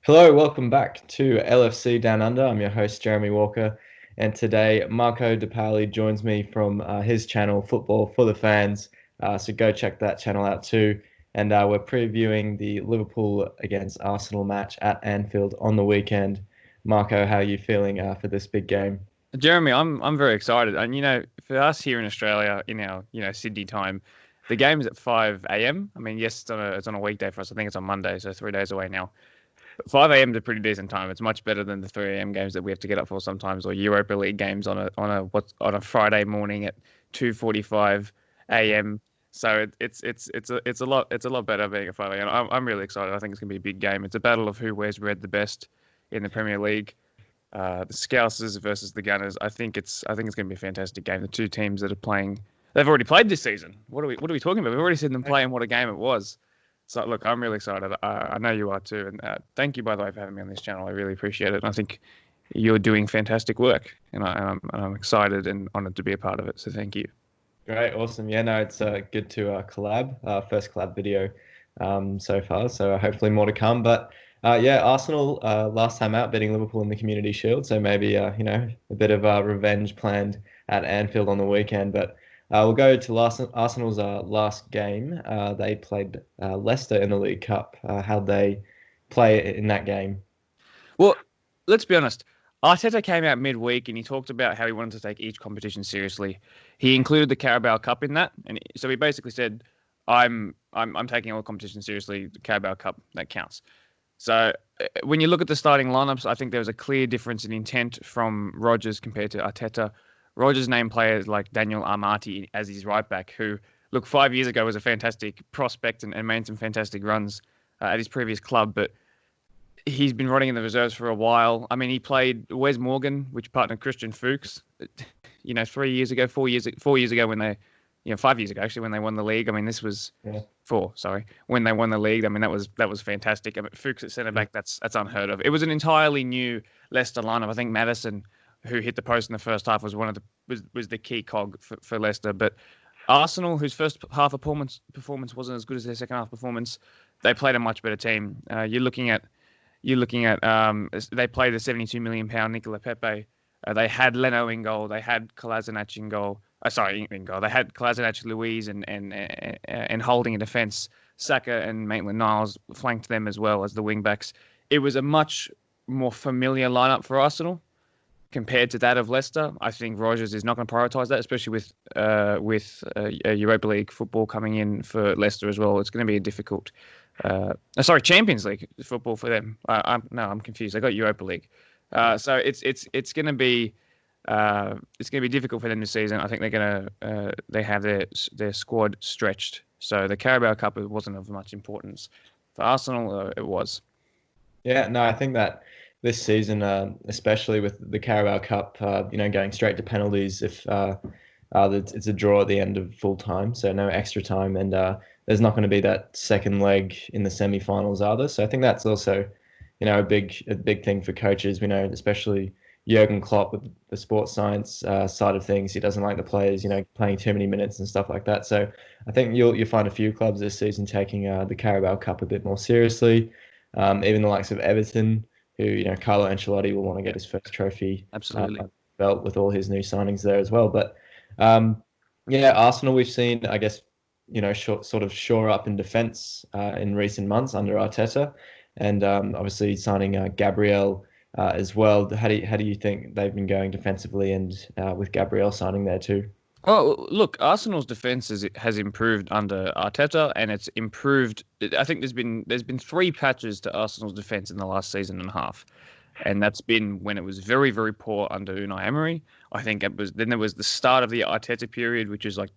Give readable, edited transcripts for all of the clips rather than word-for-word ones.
Hello, welcome back to LFC Down Under. I'm your host, Jeremy Walker, and today Marco DePaoli joins me from his channel, Football for the Fans. So go check that channel out too. And we're previewing the Liverpool against Arsenal match at Anfield on the weekend. Marco, how are you feeling for this big game? Jeremy, I'm very excited, and for us here in Australia, in our Sydney time, the game's at 5 a.m. I mean, yes, it's on a weekday for us. I think it's on Monday, so 3 days away now. But 5 a.m. is a pretty decent time. It's much better than the 3 a.m. games that we have to get up for sometimes, or Europa League games on a Friday morning at 2:45 a.m. So it's a lot better being at 5 a.m. I'm really excited. I think it's going to be a big game. It's a battle of who wears red the best in the Premier League. The Scousers versus the Gunners. I think it's going to be a fantastic game. The two teams that are playing, they've already played this season. What are we talking about? We've already seen them play, and what a game it was. So look, I'm really excited. I know you are too, and thank you by the way for having me on this channel. I really appreciate it. And I think you're doing fantastic work, and I'm excited and honoured to be a part of it. So thank you. Great, awesome. Yeah, no, it's good to collab. First collab video so far, so hopefully more to come. But yeah, Arsenal last time out beating Liverpool in the Community Shield, so maybe a bit of revenge planned at Anfield on the weekend. But we'll go to Arsenal's last game. They played Leicester in the League Cup. How'd they play in that game? Well, let's be honest. Arteta came out midweek and he talked about how he wanted to take each competition seriously. He included the Carabao Cup in that, and so he basically said, "I'm taking all competitions seriously. The Carabao Cup that counts." So when you look at the starting lineups, I think there was a clear difference in intent from Rodgers compared to Arteta. Rodgers named players like Daniel Amati as his right back, who, look, 5 years ago was a fantastic prospect and made some fantastic runs at his previous club, but he's been running in the reserves for a while. I mean, he played Wes Morgan, which partnered Christian Fuchs, 3 years ago, 4 years ago when they, 5 years ago actually when they won the league. I mean, this was Yeah. four, sorry, when they won the league. I mean, that was fantastic. I mean, Fuchs at centre back, that's unheard of. It was an entirely new Leicester lineup. I think Madison, who hit the post in the first half, was one of the was the key cog for Leicester. But Arsenal, whose first half performance wasn't as good as their second half performance, they played a much better team. You're looking at they played the 72 million pound Nicola Pepe. They had Leno in goal. They had Kolasinac in goal. Sorry, in goal. They had Kolasinac, Louise, and holding in defence. Saka and Maitland-Niles flanked them as well as the wing backs. It was a much more familiar lineup for Arsenal compared to that of Leicester. I think Rodgers is not going to prioritise that, especially with Europa League football coming in for Leicester as well. It's going to be a difficult. Champions League football for them. I'm confused. I got Europa League. So it's gonna be difficult for them this season. I think they have their squad stretched. So the Carabao Cup wasn't of much importance for Arsenal. It was. Yeah, no, I think that this season, especially with the Carabao Cup, going straight to penalties if it's a draw at the end of full time, so no extra time, and there's not going to be that second leg in the semi-finals either. So I think that's also, a big thing for coaches. We know, especially Jurgen Klopp with the sports science side of things. He doesn't like the players, playing too many minutes and stuff like that. So I think you'll find a few clubs this season taking the Carabao Cup a bit more seriously. Even the likes of Everton, who Carlo Ancelotti will want to get his first trophy Absolutely. belt with all his new signings there as well. But yeah, Arsenal we've seen, I guess, sort of shore up in defence in recent months under Arteta, and obviously signing Gabriel as well. How do you think they've been going defensively, and with Gabriel signing there too? Oh, look, Arsenal's defense has improved under Arteta, and it's improved. I think there's been three patches to Arsenal's defense in the last season and a half, and that's been when it was very, very poor under Unai Emery. I think it was then there was the start of the Arteta period, which is like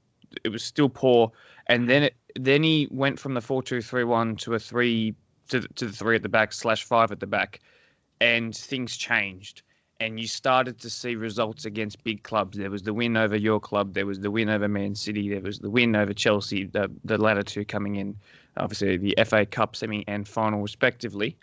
it was still poor, and then he went from the 4-2-3-1 to a three to the three at the back slash five at the back, and things changed. And you started to see results against big clubs. There was the win over your club. There was the win over Man City. There was the win over Chelsea. The latter two coming in, obviously the FA Cup semi and final respectively.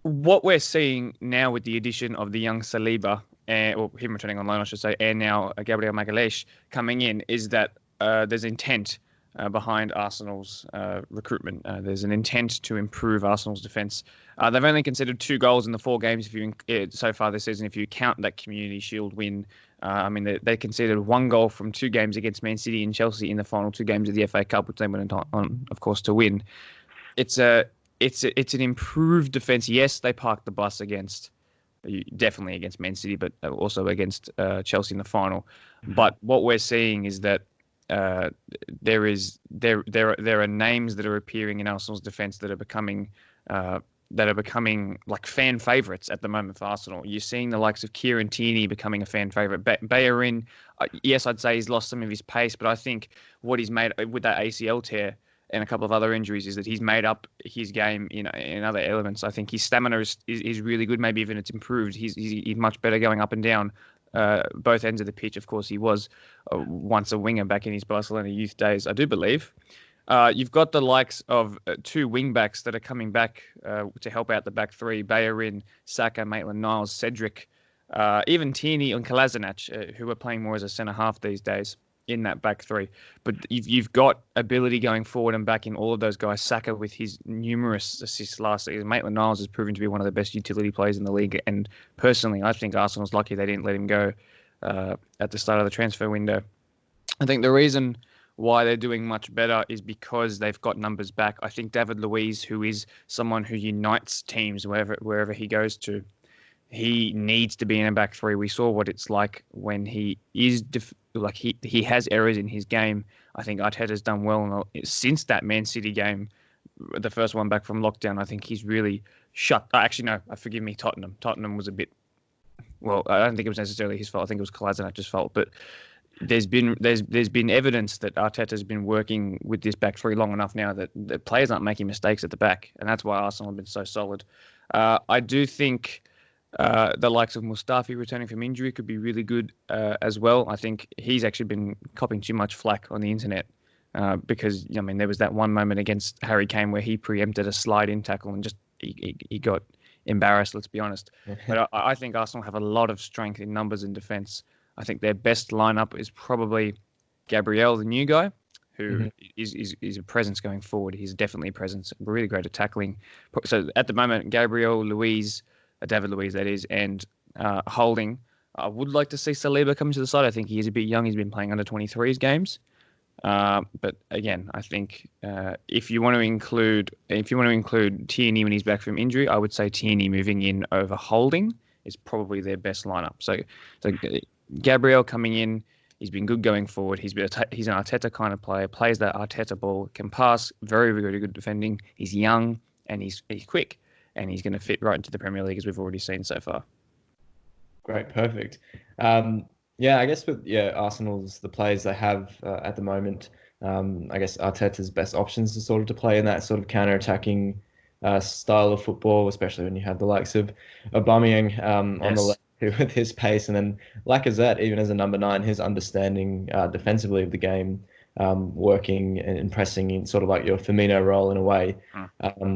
What we're seeing now with the addition of the young Saliba, or him returning on loan, I should say, and now Gabriel Magalhaes coming in, is that there's intent behind Arsenal's recruitment. There's an intent to improve Arsenal's defence. They've only conceded 2 goals in the 4 games so far this season. If you count that Community Shield win, I mean they conceded 1 goal from 2 games against Man City and Chelsea in the final 2 games of the FA Cup, which they went on, of course, to win. It's an improved defence. Yes, they parked the bus definitely against Man City, but also against Chelsea in the final. But what we're seeing is that there are names that are appearing in Arsenal's defence that are becoming like fan favourites at the moment for Arsenal. You're seeing the likes of Kieran Tierney becoming a fan favourite. Bellerin, yes, I'd say he's lost some of his pace, but I think what he's made with that ACL tear and a couple of other injuries is that he's made up his game in other elements. I think his stamina is really good. Maybe even it's improved. He's much better going up and down both ends of the pitch. Of course, he was once a winger back in his Barcelona youth days, I do believe. You've got the likes of 2 wing-backs that are coming back to help out the back 3, Bellerin, Saka, Maitland-Niles, Cedric, even Tierney and Kolasinac, who are playing more as a centre-half these days in that back 3. But you've got ability going forward and back in all of those guys. Saka with his numerous assists last season. Maitland-Niles has proven to be one of the best utility players in the league. And personally, I think Arsenal's lucky they didn't let him go at the start of the transfer window. I think the reason why they're doing much better is because they've got numbers back. I think David Luiz, who is someone who unites teams wherever he goes to, he needs to be in a back 3. We saw what it's like when he is he has errors in his game. I think Arteta's done well since that Man City game, the first one back from lockdown. I think he's really shut. Actually, no, forgive me, Tottenham. Tottenham was a bit. Well, I don't think it was necessarily his fault. I think it was Kolasinac's fault. But there's been evidence that Arteta's been working with this back 3 long enough now that the players aren't making mistakes at the back, and that's why Arsenal have been so solid. I do think the likes of Mustafi returning from injury could be really good as well. I think he's actually been copping too much flack on the internet because there was that one moment against Harry Kane where he preempted a slide-in tackle and just he got embarrassed. Let's be honest. But I think Arsenal have a lot of strength in numbers and defence. I think their best lineup is probably Gabriel, the new guy, who is a presence going forward. He's definitely a presence. Really great at tackling. So at the moment, Gabriel, Luiz, David Luiz, that is, and Holding. I would like to see Saliba come to the side. I think he is a bit young. He's been playing under 23s games. But again, I think if you want to include Tierney when he's back from injury, I would say Tierney moving in over Holding is probably their best lineup. So Gabriel coming in, he's been good going forward. He's an Arteta kind of player, plays that Arteta ball, can pass, very, very good defending. He's young and he's quick, and he's going to fit right into the Premier League as we've already seen so far. Great, perfect. I guess with Arsenal's the players they have at the moment. I guess Arteta's best options is sort of to play in that sort of counter-attacking style of football, especially when you have the likes of Aubameyang on the left with his pace, and then Lacazette, even as a number 9, his understanding defensively of the game, working and pressing in sort of like your Firmino role in a way,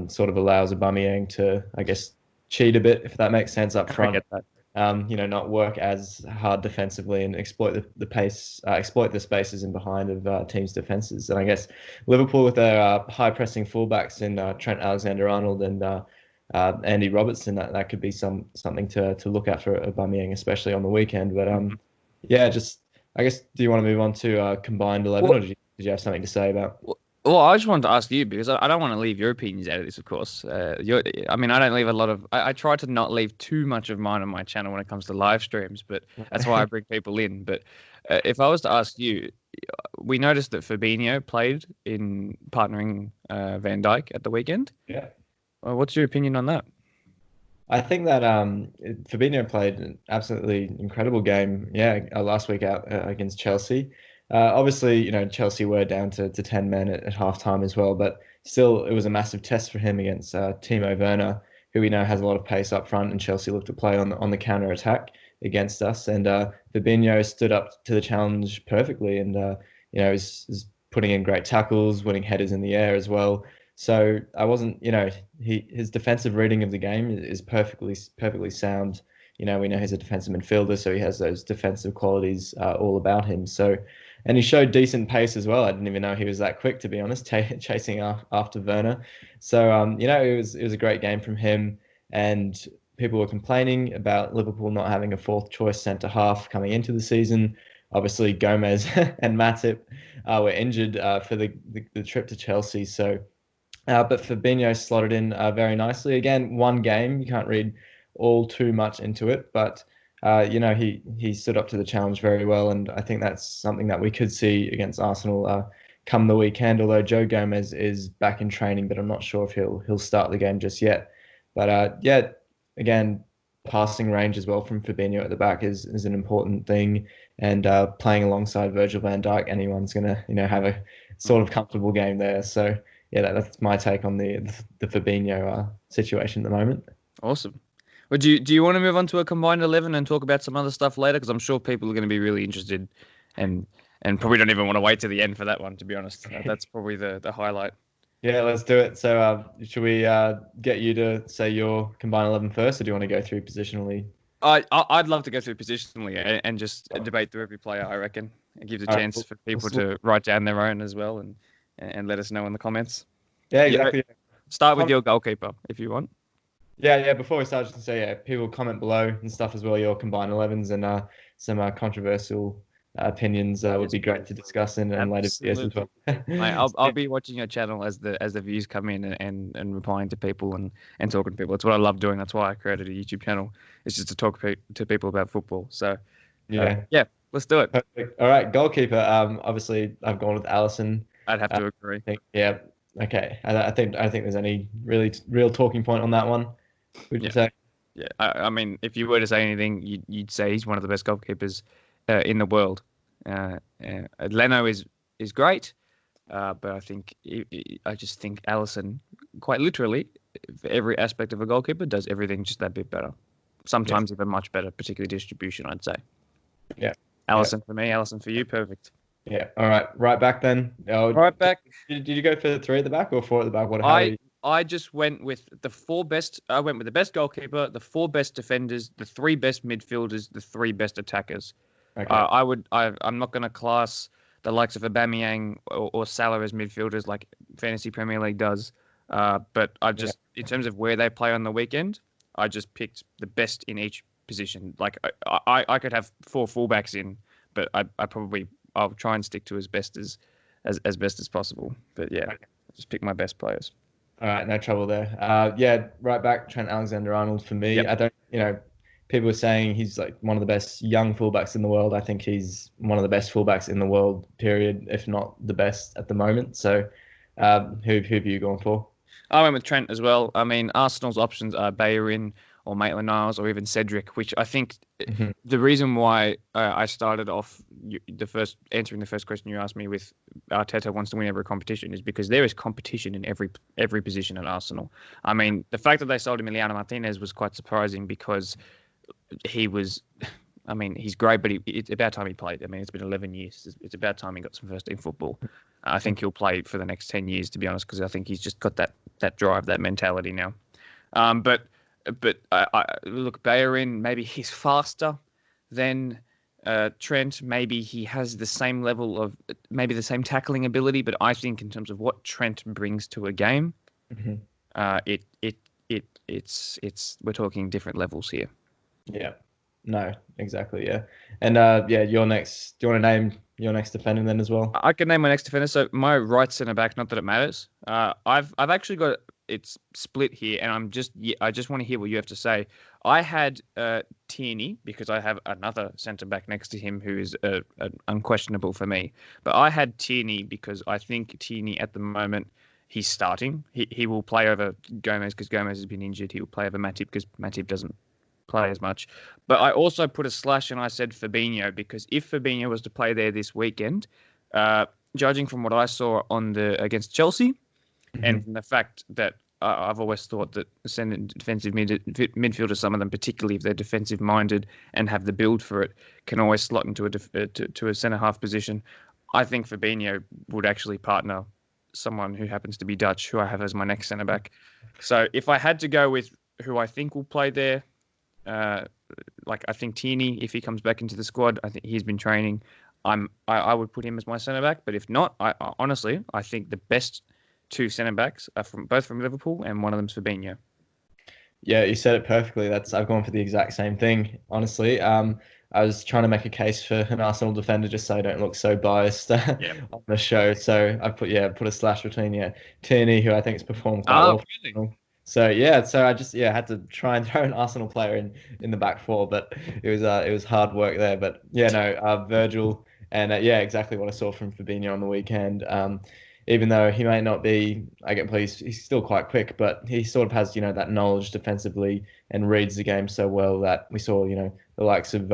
sort of allows Aubameyang to, I guess, cheat a bit, if that makes sense, up front. I get that. Not work as hard defensively and exploit the pace, exploit the spaces in behind of teams' defenses. And I guess Liverpool with their high pressing fullbacks in Trent Alexander-Arnold and Andy Robertson, that could be something to look at for Aubameyang, especially on the weekend. But I guess, do you want to move on to combined 11, or did you have something to say about? Well, I just wanted to ask you, because I don't want to leave your opinions out of this, of course. I don't leave a lot of... I try to not leave too much of mine on my channel when it comes to live streams, but that's why I bring people in. But if I was to ask you, we noticed that Fabinho played in partnering Van Dijk at the weekend. Yeah. What's your opinion on that? I think that Fabinho played an absolutely incredible game, last week out against Chelsea. Obviously, Chelsea were down to 10 men at halftime as well, but still it was a massive test for him against Timo Werner, who we know has a lot of pace up front, and Chelsea looked to play on the counter attack against us. And Fabinho stood up to the challenge perfectly, and is putting in great tackles, winning headers in the air as well. So I wasn't, his defensive reading of the game is perfectly sound. We know he's a defensive midfielder, so he has those defensive qualities all about him. So and he showed decent pace as well. I didn't even know he was that quick, to be honest, chasing after Werner. So it was a great game from him, and people were complaining about Liverpool not having a fourth choice centre half coming into the season. Obviously, Gomez and Matip were injured for the trip to Chelsea, so. But Fabinho slotted in very nicely. Again, one game. You can't read all too much into it, but he stood up to the challenge very well, and I think that's something that we could see against Arsenal come the weekend. Although Joe Gomez is back in training, but I'm not sure if he'll start the game just yet. But yeah, again, passing range as well from Fabinho at the back is an important thing, and playing alongside Virgil van Dijk, anyone's gonna have a sort of comfortable game there. So yeah, that's my take on the Fabinho situation at the moment. Awesome. Well, do you want to move on to a combined 11 and talk about some other stuff later? Because I'm sure people are going to be really interested, and probably don't even want to wait to the end for that one. To be honest, that's probably the highlight. Yeah, let's do it. So should we get you to say your combined 11 first, or do you want to go through positionally? I'd love to go through positionally and just debate through every player. I reckon it gives a All right, chance for people to write down their own as well and let us know in the comments. Yeah, Yeah, exactly. start with your goalkeeper if you want. Yeah. Before we start, just to say, yeah, people comment below and stuff as well. Your combined 11s and some controversial opinions would be great to discuss in later videos as Absolutely. well. I'll be watching your channel as the views come in and replying to people and talking to people. It's what I love doing. That's why I created a YouTube channel. It's just to talk to people about football. So Yeah, let's do it. perfect. All right, goalkeeper. Obviously, I've gone with Allison. I'd have to agree. Yeah. Okay. I think there's any really real talking point on that one. Would you Yeah. say? Yeah, I mean, if you were to say anything, you'd say he's one of the best goalkeepers in the world. Leno is great, but I just think Allison, quite literally, for every aspect of a goalkeeper, does everything just that bit better. Sometimes even much better, particularly distribution, I'd say. Yeah. Allison for me, Allison for you, perfect. Yeah. All right. Right back then. Oh, Right back. did you go for three at the back or four at the back? How are I you? I just went with the four best. I went with the best goalkeeper, the four best defenders, the three best midfielders, the three best attackers. Okay. I'm not going to class the likes of Aubameyang or Salah as midfielders like Fantasy Premier League does. But in terms of where they play on the weekend, I just picked the best in each position. Like I could have four fullbacks in, but I'll try and stick to as best as possible. But yeah, just pick my best players. All right. No trouble there. Yeah. Right back. Trent Alexander-Arnold for me. Yep. I don't. People are saying he's like one of the best young fullbacks in the world. I think he's one of the best fullbacks in the world, period, if not the best at the moment. So, who have you gone for? I went with Trent as well. I mean, Arsenal's options are Bellerin or Maitland-Niles or even Cedric, which I think Mhm. the reason why I started off answering the first question you asked me with Arteta wants to win every competition is because there is competition in every position at Arsenal. I mean, the fact that they sold Emiliano Martinez was quite surprising because he was. I mean, he's great, but it's about time he played. I mean, it's been 11 years. It's about time he got some first team football. I think he'll play for the next 10 years, to be honest, because I think he's just got that drive, that mentality now. But I look, Bellerin, maybe he's faster than Trent. Maybe he has the same level of, maybe the same tackling ability. But I think in terms of what Trent brings to a game, Mhm. it's we're talking different levels here. Yeah. No, exactly. Yeah. And yeah, your next. Do you want to name your next defender then as well? I can name my next defender. So my right centre back, not that it matters. I've actually got it's split here, and I just want to hear what you have to say. I had Tierney because I have another centre back next to him who is unquestionable for me. But I had Tierney because I think Tierney at the moment he's starting. He will play over Gomez because Gomez has been injured. He will play over Matip because Matip doesn't play as much. But I also put a slash and I said Fabinho because if Fabinho was to play there this weekend, judging from what I saw against Chelsea, and Mhm. from the fact that I've always thought that sending defensive midfielders, some of them, particularly if they're defensive minded and have the build for it, can always slot into to a centre half position. I think Fabinho would actually partner someone who happens to be Dutch, who I have as my next centre back. So if I had to go with who I think will play there, like I think Tierney, if he comes back into the squad, I think he's been training. I would put him as my centre back. But if not, honestly I think the best two centre backs are both from Liverpool, and one of them's Fabinho. Yeah, you said it perfectly. I've gone for the exact same thing, honestly. I was trying to make a case for an Arsenal defender just so I don't look so biased Yeah. on the show. So I put a slash between Tierney, who I think has performed quite Oh, well for really? Arsenal. So I just had to try and throw an Arsenal player in the back four, but it was hard work there. But yeah, no, Virgil and exactly what I saw from Fabinho on the weekend. Even though he may not be, I get pleased, he's still quite quick, but he sort of has, that knowledge defensively and reads the game so well that we saw, the likes of,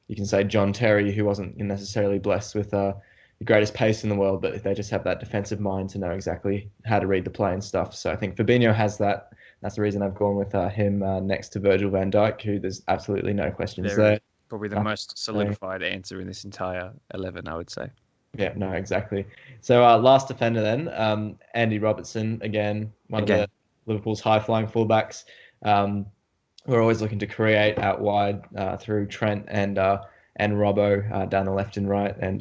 you can say John Terry, who wasn't necessarily blessed with the greatest pace in the world, but they just have that defensive mind to know exactly how to read the play and stuff. So I think Fabinho has that. That's the reason I've gone with him next to Virgil van Dijk, who there's absolutely no questions there. Probably the most solidified answer in this entire 11, I would say. Yeah, no, exactly. So last defender then, Andy Robertson, again, one of the Liverpool's high-flying fullbacks. We're always looking to create out wide through Trent and Robbo down the left and right. And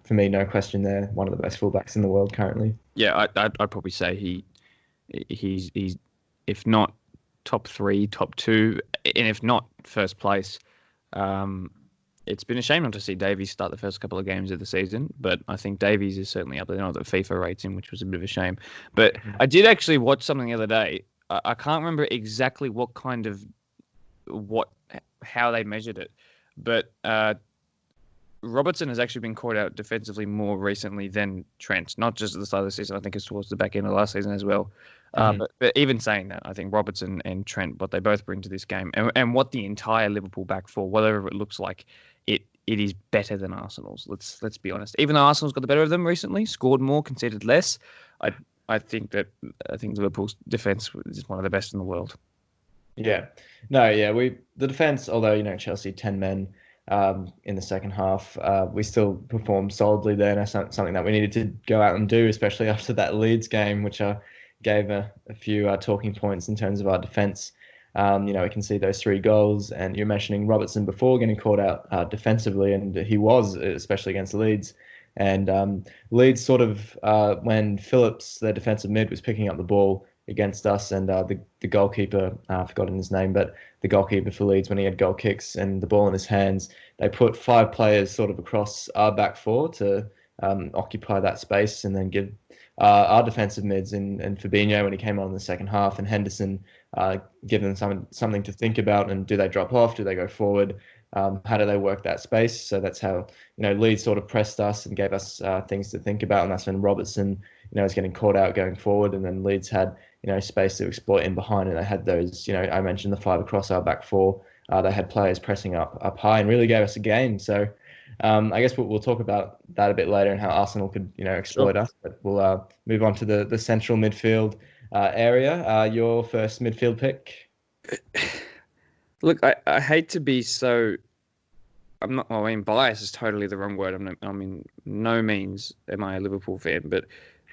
for me, no question there, one of the best fullbacks in the world currently. Yeah, I'd probably say he's if not top 3, top 2, and if not first place. It's been a shame not to see Davies start the first couple of games of the season, but I think Davies is certainly up there. Not that FIFA rates him, which was a bit of a shame. But I did actually watch something the other day. I can't remember exactly how they measured it, but Robertson has actually been caught out defensively more recently than Trent, not just at the start of the season. I think it's towards the back end of last season as well. But even saying that, I think Robertson and Trent, what they both bring to this game, and what the entire Liverpool back four, whatever it looks like, it is better than Arsenal's. Let's be honest. Even though Arsenal's got the better of them recently, scored more, conceded less, I think Liverpool's defense is one of the best in the world. Yeah, no, yeah, the defense, although Chelsea 10 men in the second half, we still performed solidly there, and that's something that we needed to go out and do, especially after that Leeds game, which gave a few talking points in terms of our defense. We can see those 3 goals, and you're mentioning Robertson before getting caught out defensively, and he was, especially against Leeds. And Leeds sort of, when Phillips, their defensive mid, was picking up the ball against us, and the goalkeeper, I've forgotten his name, but the goalkeeper for Leeds, when he had goal kicks and the ball in his hands, they put 5 players sort of across our back four to occupy that space, and then give our defensive mids and Fabinho, when he came on in the second half, and Henderson, give them something to think about. And do they drop off? Do they go forward? How do they work that space? So that's how Leeds sort of pressed us and gave us things to think about. And that's when Robertson was getting caught out going forward, and then Leeds had space to exploit in behind, and they had those I mentioned the 5 across our back four. They had players pressing up high and really gave us a game. So I guess we'll talk about that a bit later and how Arsenal could exploit us. But we'll move on to the central midfield area. Your first midfield pick. Look, I hate to be so. Bias is totally the wrong word. I'm in no means am I a Liverpool fan, but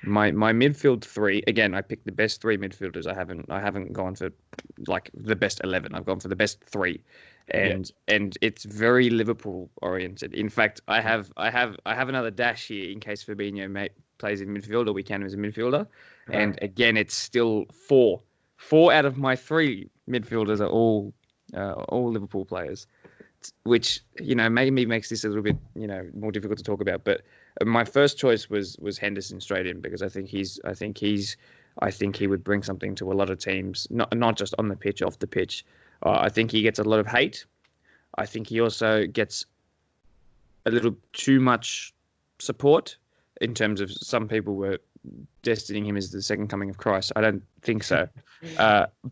my midfield 3, again, I picked the best 3 midfielders. I haven't gone for like the best 11. I've gone for the best 3, and it's very Liverpool oriented. In fact, I have another dash here in case Fabinho plays in midfield, or we can as a midfielder. Right. And again, it's still 4 out of my 3 midfielders are all Liverpool players, which maybe makes this a little bit more difficult to talk about. But my first choice was Henderson straight in, because I think he would bring something to a lot of teams, not just on the pitch, off the pitch. I think he gets a lot of hate. I think he also gets a little too much support, in terms of some people were destining him as the second coming of Christ. I don't think so.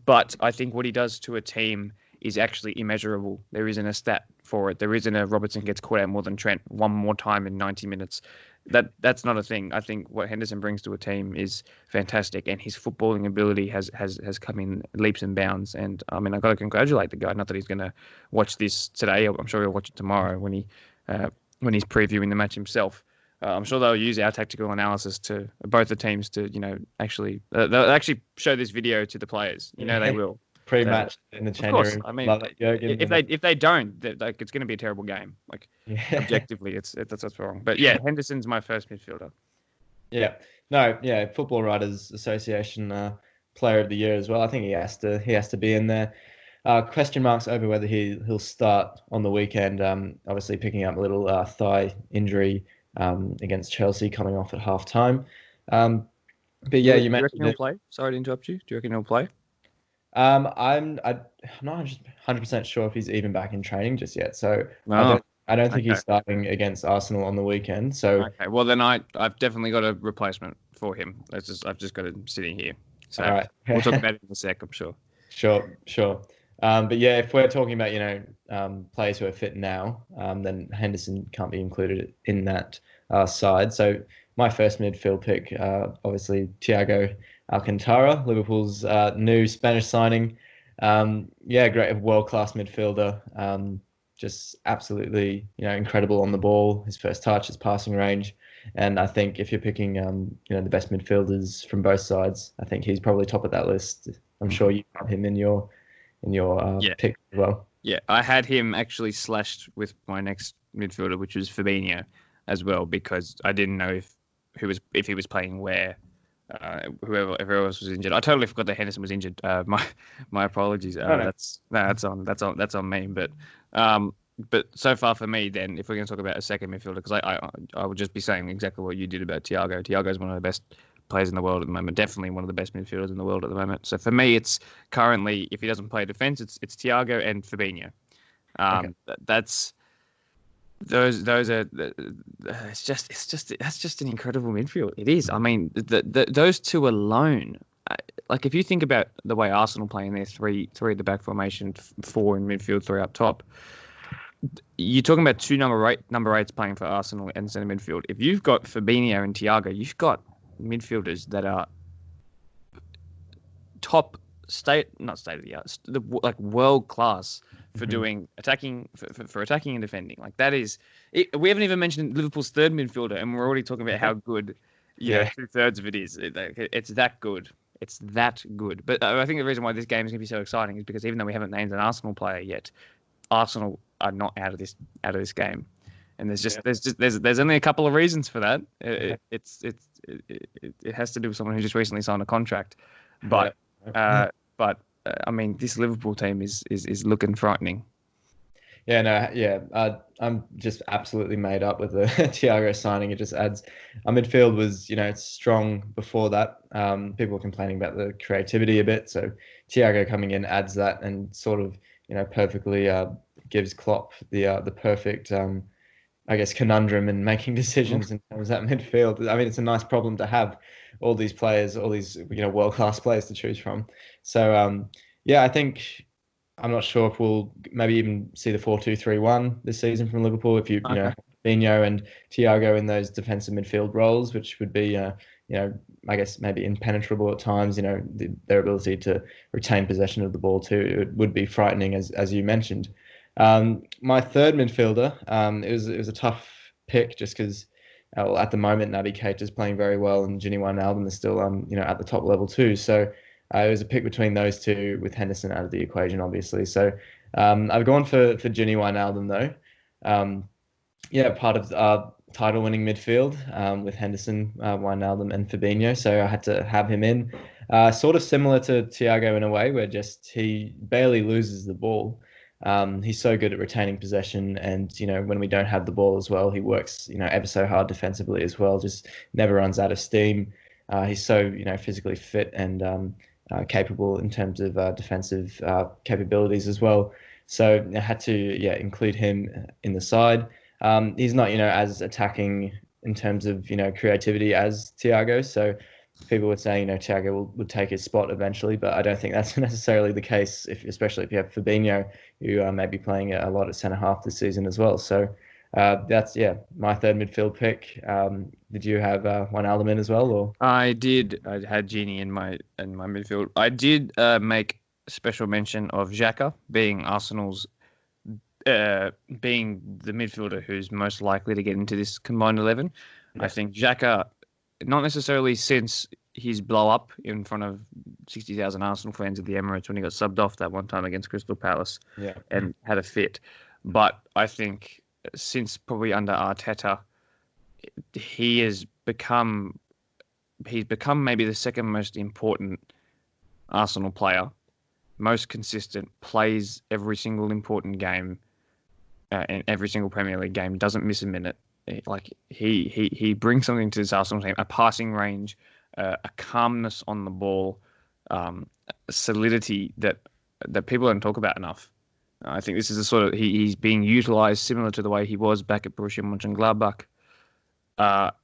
But I think what he does to a team is actually immeasurable. There isn't a stat for it. There isn't a Robertson gets caught out more than Trent one more time in 90 minutes. That's not a thing. I think what Henderson brings to a team is fantastic, and his footballing ability has come in leaps and bounds. And I mean, I've got to congratulate the guy. Not that he's going to watch this today. I'm sure he'll watch it tomorrow when he's previewing the match himself. I'm sure they'll use our tactical analysis to both the teams to actually they'll actually show this video to the players. They will. pre-match in the Of changing course, room. I mean, Love it, Jurgen. if they don't, like it's going to be a terrible game. Like Yeah. objectively, that's what's wrong. But yeah, Henderson's my first midfielder. Yeah. No, yeah, Football Writers Association Player of the Year as well. I think he has to be in there. Question marks over whether he'll start on the weekend. Obviously picking up a little thigh injury against Chelsea coming off at half time. But yeah, you Do you reckon mentioned he'll it. play? Sorry to interrupt you. Do you reckon he'll play? I'm not 100% sure if he's even back in training just yet. So No. I don't think Okay. he's starting against Arsenal on the weekend. So Okay. Well, then I've definitely got a replacement for him. I've just got him sitting here. all So right. we'll talk about it in a sec, I'm sure. Sure. But yeah, if we're talking about, players who are fit now, then Henderson can't be included in that side. So my first midfield pick, obviously Thiago Alcantara, Liverpool's new Spanish signing. Yeah, great, world-class midfielder. Just absolutely, incredible on the ball. His first touch, his passing range. And I think if you're picking, the best midfielders from both sides, I think he's probably top of that list. I'm sure you have him in your Yeah. pick as well. Yeah. I had him actually slashed with my next midfielder, which was Fabinho as well, because I didn't know if he was playing where. Whoever else was injured. I totally forgot that Henderson was injured. My apologies. No, no. That's on me. But so far for me, then, if we're going to talk about a second midfielder, because I would just be saying exactly what you did about Thiago. Thiago is one of the best players in the world at the moment. Definitely one of the best midfielders in the world at the moment. So for me, it's currently, if he doesn't play defense, it's Thiago and Fabinho. Okay. That's those are it's just that's just an incredible midfield. It is. I mean, those two alone. Like if you think about the way Arsenal play in their three at the back formation, four in midfield, three up top. You're talking about two number eights playing for Arsenal and centre midfield. If you've got Fabinho and Thiago, you've got midfielders that are top not state of the art, like world class for doing attacking for attacking and defending. Like that is it. We haven't even mentioned Liverpool's third midfielder, and we're already talking about how good, Yeah. 2/3 of it is. It's that good. It's that good. But I think the reason why this game is going to be so exciting is because even though we haven't named an Arsenal player yet, Arsenal are not out of this game, and there's only a couple of reasons for that. It has to do with someone who just recently signed a contract, but I mean this Liverpool team is looking frightening. Yeah, no, yeah. I'm just absolutely made up with the Thiago signing. It just adds. Our midfield was, it's strong before that. People were complaining about the creativity a bit, so Thiago coming in adds that and sort of, perfectly gives Klopp the perfect, I guess, conundrum in making decisions in terms of that midfield. I mean, it's a nice problem to have, all these players, all these, world-class players to choose from. So, yeah, I think. I'm not sure if we'll maybe even see the 4-2-3-1 this season from Liverpool if you Okay. Fabinho and Thiago in those defensive midfield roles, which would be I guess maybe impenetrable at times. Their ability to retain possession of the ball too, it would be frightening as you mentioned. My third midfielder, it was a tough pick just because at the moment Naby Keita is playing very well and Gini Wijnaldum is still at the top level too. So. It was a pick between those two with Henderson out of the equation, obviously. So I've gone for Gini Wijnaldum though. Part of our title-winning midfield with Henderson, Wijnaldum, and Fabinho. So I had to have him in. Sort of similar to Thiago in a way, where just he barely loses the ball. He's so good at retaining possession, and when we don't have the ball as well, he works ever so hard defensively as well. Just never runs out of steam. He's so physically fit and capable in terms of defensive capabilities as well. So I had to include him in the side. He's not as attacking in terms of creativity as Thiago. So people were saying Thiago would take his spot eventually, but I don't think that's necessarily the case. Especially if you have Fabinho, who may be playing a lot at centre half this season as well. So that's my third midfield pick. Did you have Wijnaldum in as well, or? I did. I had Genie in my midfield. I did make special mention of Xhaka being Arsenal's being the midfielder who's most likely to get into this combined 11. Yeah. I think Xhaka, not necessarily since his blow up in front of 60,000 Arsenal fans at the Emirates when he got subbed off that one time against Crystal Palace Yeah. and had a fit. But I think since probably under Arteta, he has become maybe the second most important Arsenal player, most consistent, plays every single important game, and every single Premier League game, doesn't miss a minute. Like he brings something to this Arsenal team: a passing range, a calmness on the ball, a solidity that people don't talk about enough. I think this is a sort of he's being utilised similar to the way he was back at Borussia Mönchengladbach.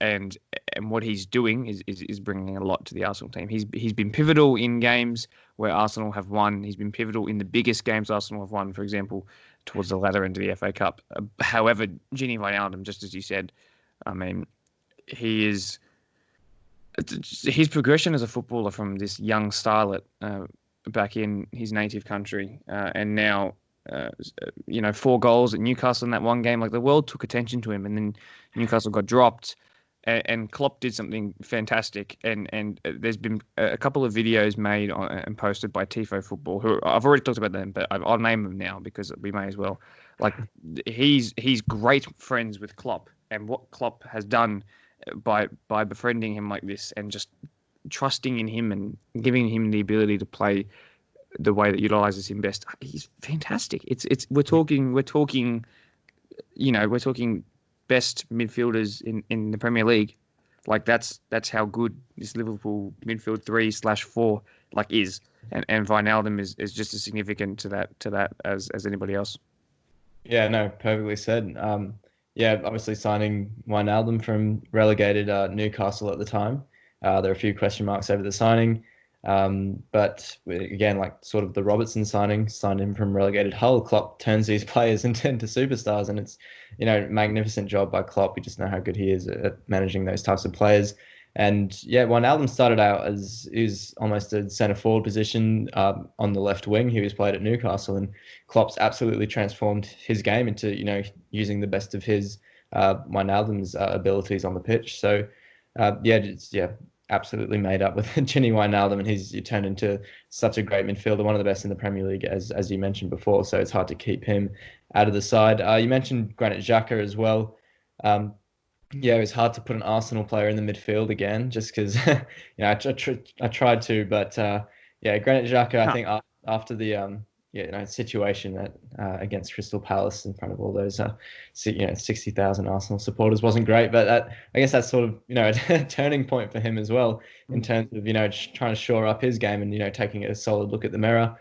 And what he's doing is bringing a lot to the Arsenal team. He's been pivotal in games where Arsenal have won. He's been pivotal in the biggest games Arsenal have won, for example, towards the latter end of the FA Cup. However, Gini Wijnaldum, just as you said, I mean, his progression as a footballer from this young starlet back in his native country, and now 4 goals at Newcastle in that one game. Like, the world took attention to him, and then Newcastle got dropped, and Klopp did something fantastic. And there's been a couple of videos made and posted by Tifo Football, who I've already talked about them, but I'll name them now because we may as well. Like, he's great friends with Klopp, and what Klopp has done by befriending him like this and just trusting in him and giving him the ability to play the way that utilizes him best. He's fantastic. We're talking best midfielders in the Premier League. Like, that's how good this Liverpool midfield 3/4 like is. And Wijnaldum is just as significant to that as anybody else. Yeah, no, perfectly said. Obviously signing Wijnaldum from relegated Newcastle at the time. There are a few question marks over the signing. But again, like sort of the Robertson signing, signed him from relegated Hull. Klopp turns these players into superstars, and it's, magnificent job by Klopp. We just know how good he is at managing those types of players. And yeah, Wijnaldum started out as is almost a centre forward position on the left wing. He was played at Newcastle, and Klopp's absolutely transformed his game into using the best of his Wijnaldum's abilities on the pitch. So absolutely made up with Gini Wijnaldum, and he's turned into such a great midfielder, one of the best in the Premier League, as you mentioned before. So it's hard to keep him out of the side. You mentioned Granit Xhaka as well. It was hard to put an Arsenal player in the midfield again, just because I tried to, but Granit Xhaka, I think after the situation that against Crystal Palace in front of all those 60,000 Arsenal supporters wasn't great, but I guess that's sort of a turning point for him as well in terms of trying to shore up his game and taking a solid look at the mirror.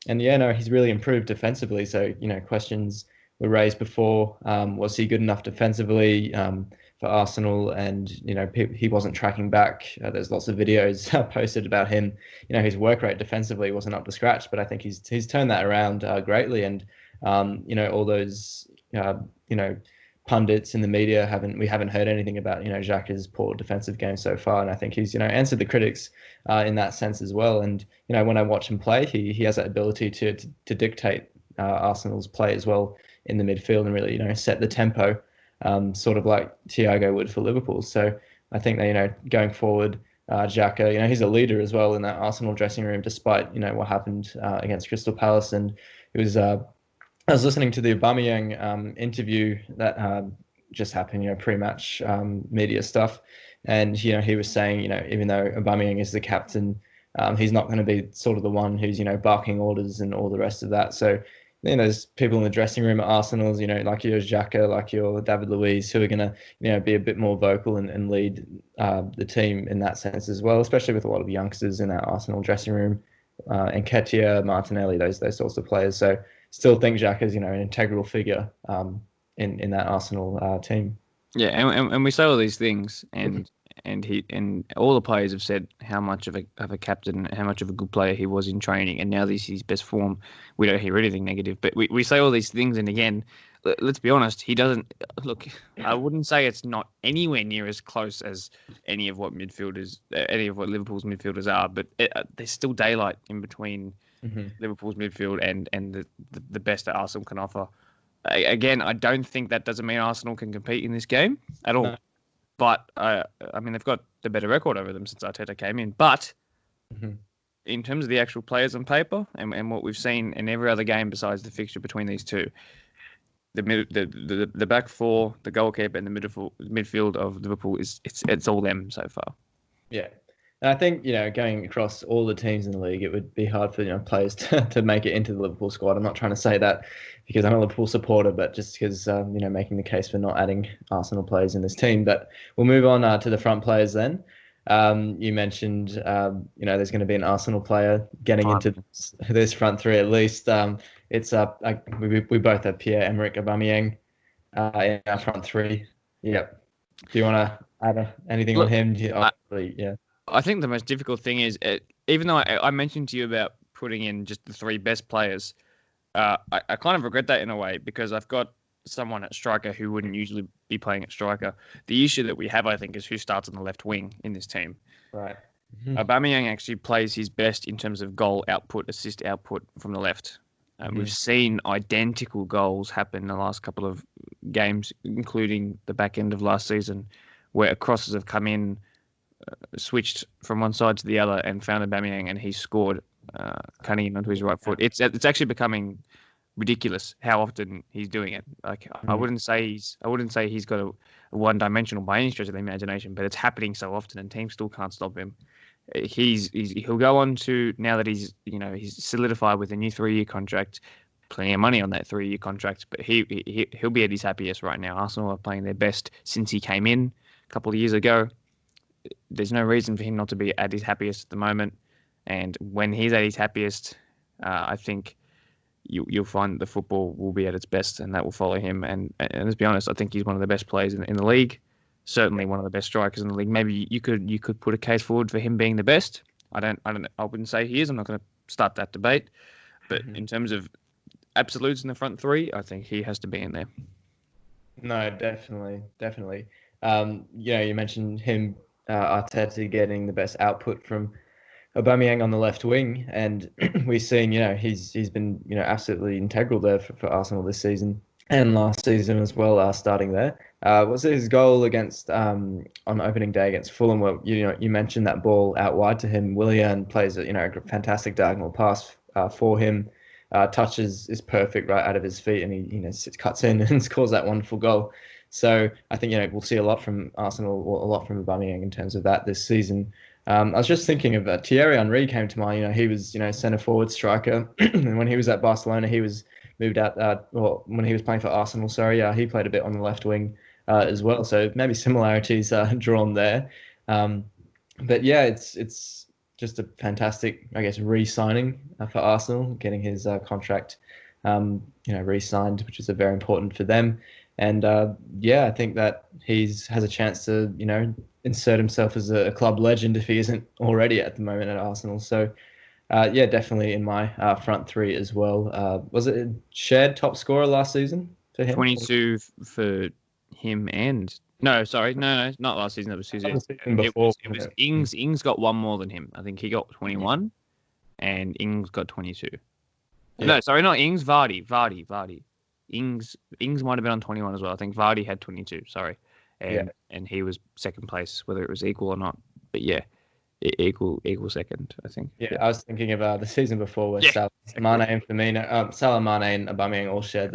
He's really improved defensively. So questions were raised before. Was he good enough defensively for Arsenal? And he wasn't tracking back. There's lots of videos posted about him. His work rate defensively wasn't up to scratch, but I think he's turned that around greatly. And all those pundits in the media haven't heard anything about Xhaka's poor defensive game so far. And I think he's answered the critics in that sense as well. And when I watch him play, he has that ability to dictate Arsenal's play as well in the midfield and really set the tempo. Sort of like Thiago would for Liverpool. So I think that, going forward, Xhaka, he's a leader as well in that Arsenal dressing room, despite, what happened against Crystal Palace. And it was, I was listening to the Aubameyang interview that just happened, pre-match media stuff. And, he was saying, even though Aubameyang is the captain, he's not going to be sort of the one who's, barking orders and all the rest of that. So, there's people in the dressing room at Arsenal's, like your Xhaka, like your David Luiz, who are going to, be a bit more vocal and lead the team in that sense as well, especially with a lot of youngsters in that Arsenal dressing room, and Nketiah, Martinelli, those sorts of players. So still think Xhaka's, an integral figure in that Arsenal team. Yeah, and we say all these things, and all the players have said how much of a captain, how much of a good player he was in training, and now this is his best form. We don't hear anything negative, but we say all these things, and again, let's be honest, he doesn't look. I wouldn't say it's not anywhere near as close as any of what Liverpool's midfielders are, but there's still daylight in between Liverpool's midfield and the best that Arsenal can offer. Again, I don't think that doesn't mean Arsenal can compete in this game at all. No. But, they've got the better record over them since Arteta came in. But Mhm. In terms of the actual players on paper and what we've seen in every other game besides the fixture between these two, the back four, the goalkeeper, and the midfield of Liverpool it's all them so far. Yeah. And I think, going across all the teams in the league, it would be hard for, players to make it into the Liverpool squad. I'm not trying to say that because I'm a Liverpool supporter, but just because, making the case for not adding Arsenal players in this team. But we'll move on to the front players then. You mentioned, there's going to be an Arsenal player getting into this front three at least. It's we both have Pierre-Emerick Aubameyang in our front three. Yep. Do you want to add anything on Look, him? Yeah. I think the most difficult thing is, even though I mentioned to you about putting in just the three best players, I kind of regret that in a way because I've got someone at striker who wouldn't usually be playing at striker. The issue that we have, I think, is who starts on the left wing in this team. Right. Aubameyang actually plays his best in terms of goal output, assist output from the left. We've seen identical goals happen in the last couple of games, including the back end of last season, where crosses have come in, switched from one side to the other, and found Aubameyang, and he scored, cutting in onto his right foot. It's actually becoming ridiculous how often he's doing it. Like I wouldn't say he's got a one-dimensional by any stretch of the imagination, but it's happening so often, and teams still can't stop him. He'll go on to, now that he's solidified with a new 3-year contract, plenty of money on that 3-year contract, but he'll be at his happiest right now. Arsenal are playing their best since he came in a couple of years ago. There's no reason for him not to be at his happiest at the moment, and when he's at his happiest, I think you'll find the football will be at its best, and that will follow him. And let's be honest, I think he's one of the best players in the league. Certainly one of the best strikers in the league. Maybe you could put a case forward for him being the best. I wouldn't say he is. I'm not going to start that debate. But in terms of absolutes in the front three, I think he has to be in there. No, definitely. You mentioned him, Arteta getting the best output from Aubameyang on the left wing, and we've seen, he's been, absolutely integral there for Arsenal this season and last season as well, starting there. Was his goal against on opening day against Fulham? Where you mentioned that ball out wide to him. Willian plays a fantastic diagonal pass for him. Touches is perfect right out of his feet, and he cuts in and scores that wonderful goal. So I think we'll see a lot from Arsenal, a lot from Aubameyang in terms of that this season. I was just thinking of Thierry Henry came to mind. He was centre forward striker, and when he was at Barcelona, he was moved out. When he was playing for Arsenal, he played a bit on the left wing as well. So maybe similarities drawn there. But yeah, it's just a fantastic, I guess, re-signing for Arsenal, getting his contract, re-signed, which is very important for them. And I think that has a chance to, insert himself as a club legend if he isn't already at the moment at Arsenal. So, definitely in my front three as well. Was it a shared top scorer last season for him? 22 for him and... No, not last season. That was season before. It was Ings. Ings got one more than him. I think he got 21 and Ings got 22. Yeah. No, sorry, not Ings. Vardy. Ings might have been on 21 as well. I think Vardy had 22. Sorry, and he was second place, whether it was equal or not. But yeah, equal second, I think. Yeah, I was thinking of the season before where Salah, Mane and Firmino, Mane and Aubameyang all shared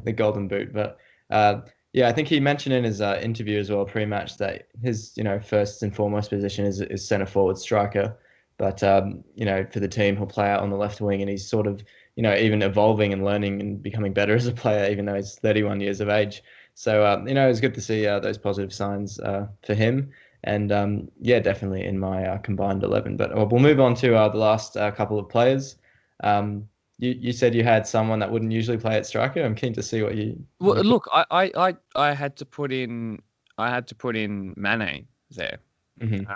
the golden boot. But I think he mentioned in his interview as well pre-match that his first and foremost position is centre forward striker. But for the team, he'll play out on the left wing, and he's sort of even evolving and learning and becoming better as a player, even though he's 31 years of age. So, it's good to see those positive signs for him. And, definitely in my combined 11. But we'll move on to the last couple of players. You said you had someone that wouldn't usually play at striker. I'm keen to see what you... Well, look, I had to put in Mane there. Mm-hmm.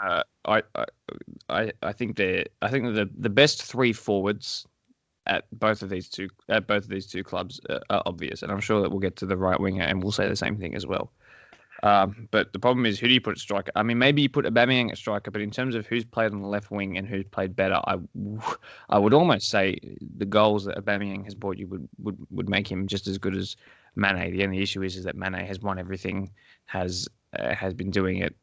I think the best three forwards at both of these two clubs are obvious, and I'm sure that we'll get to the right winger and we'll say the same thing as well. But the problem is, who do you put at striker? I mean, maybe you put Aubameyang at striker, but in terms of who's played on the left wing and who's played better, I would almost say the goals that Aubameyang has brought you would make him just as good as Mane. The only issue is that Mane has won everything, has been doing it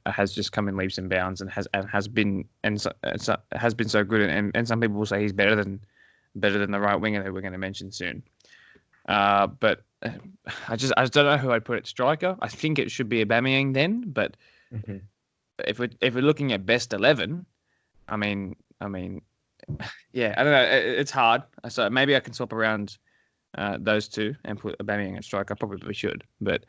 has just come in leaps and bounds and has been has been so good. And some people will say he's better than the right winger who we're going to mention soon. But I just don't know who I'd put at striker. I think it should be Aubameyang then. But Mm-hmm. if we're looking at best 11, I mean, yeah, I don't know. It's hard. So maybe I can swap around those two and put Aubameyang at striker. I probably should, but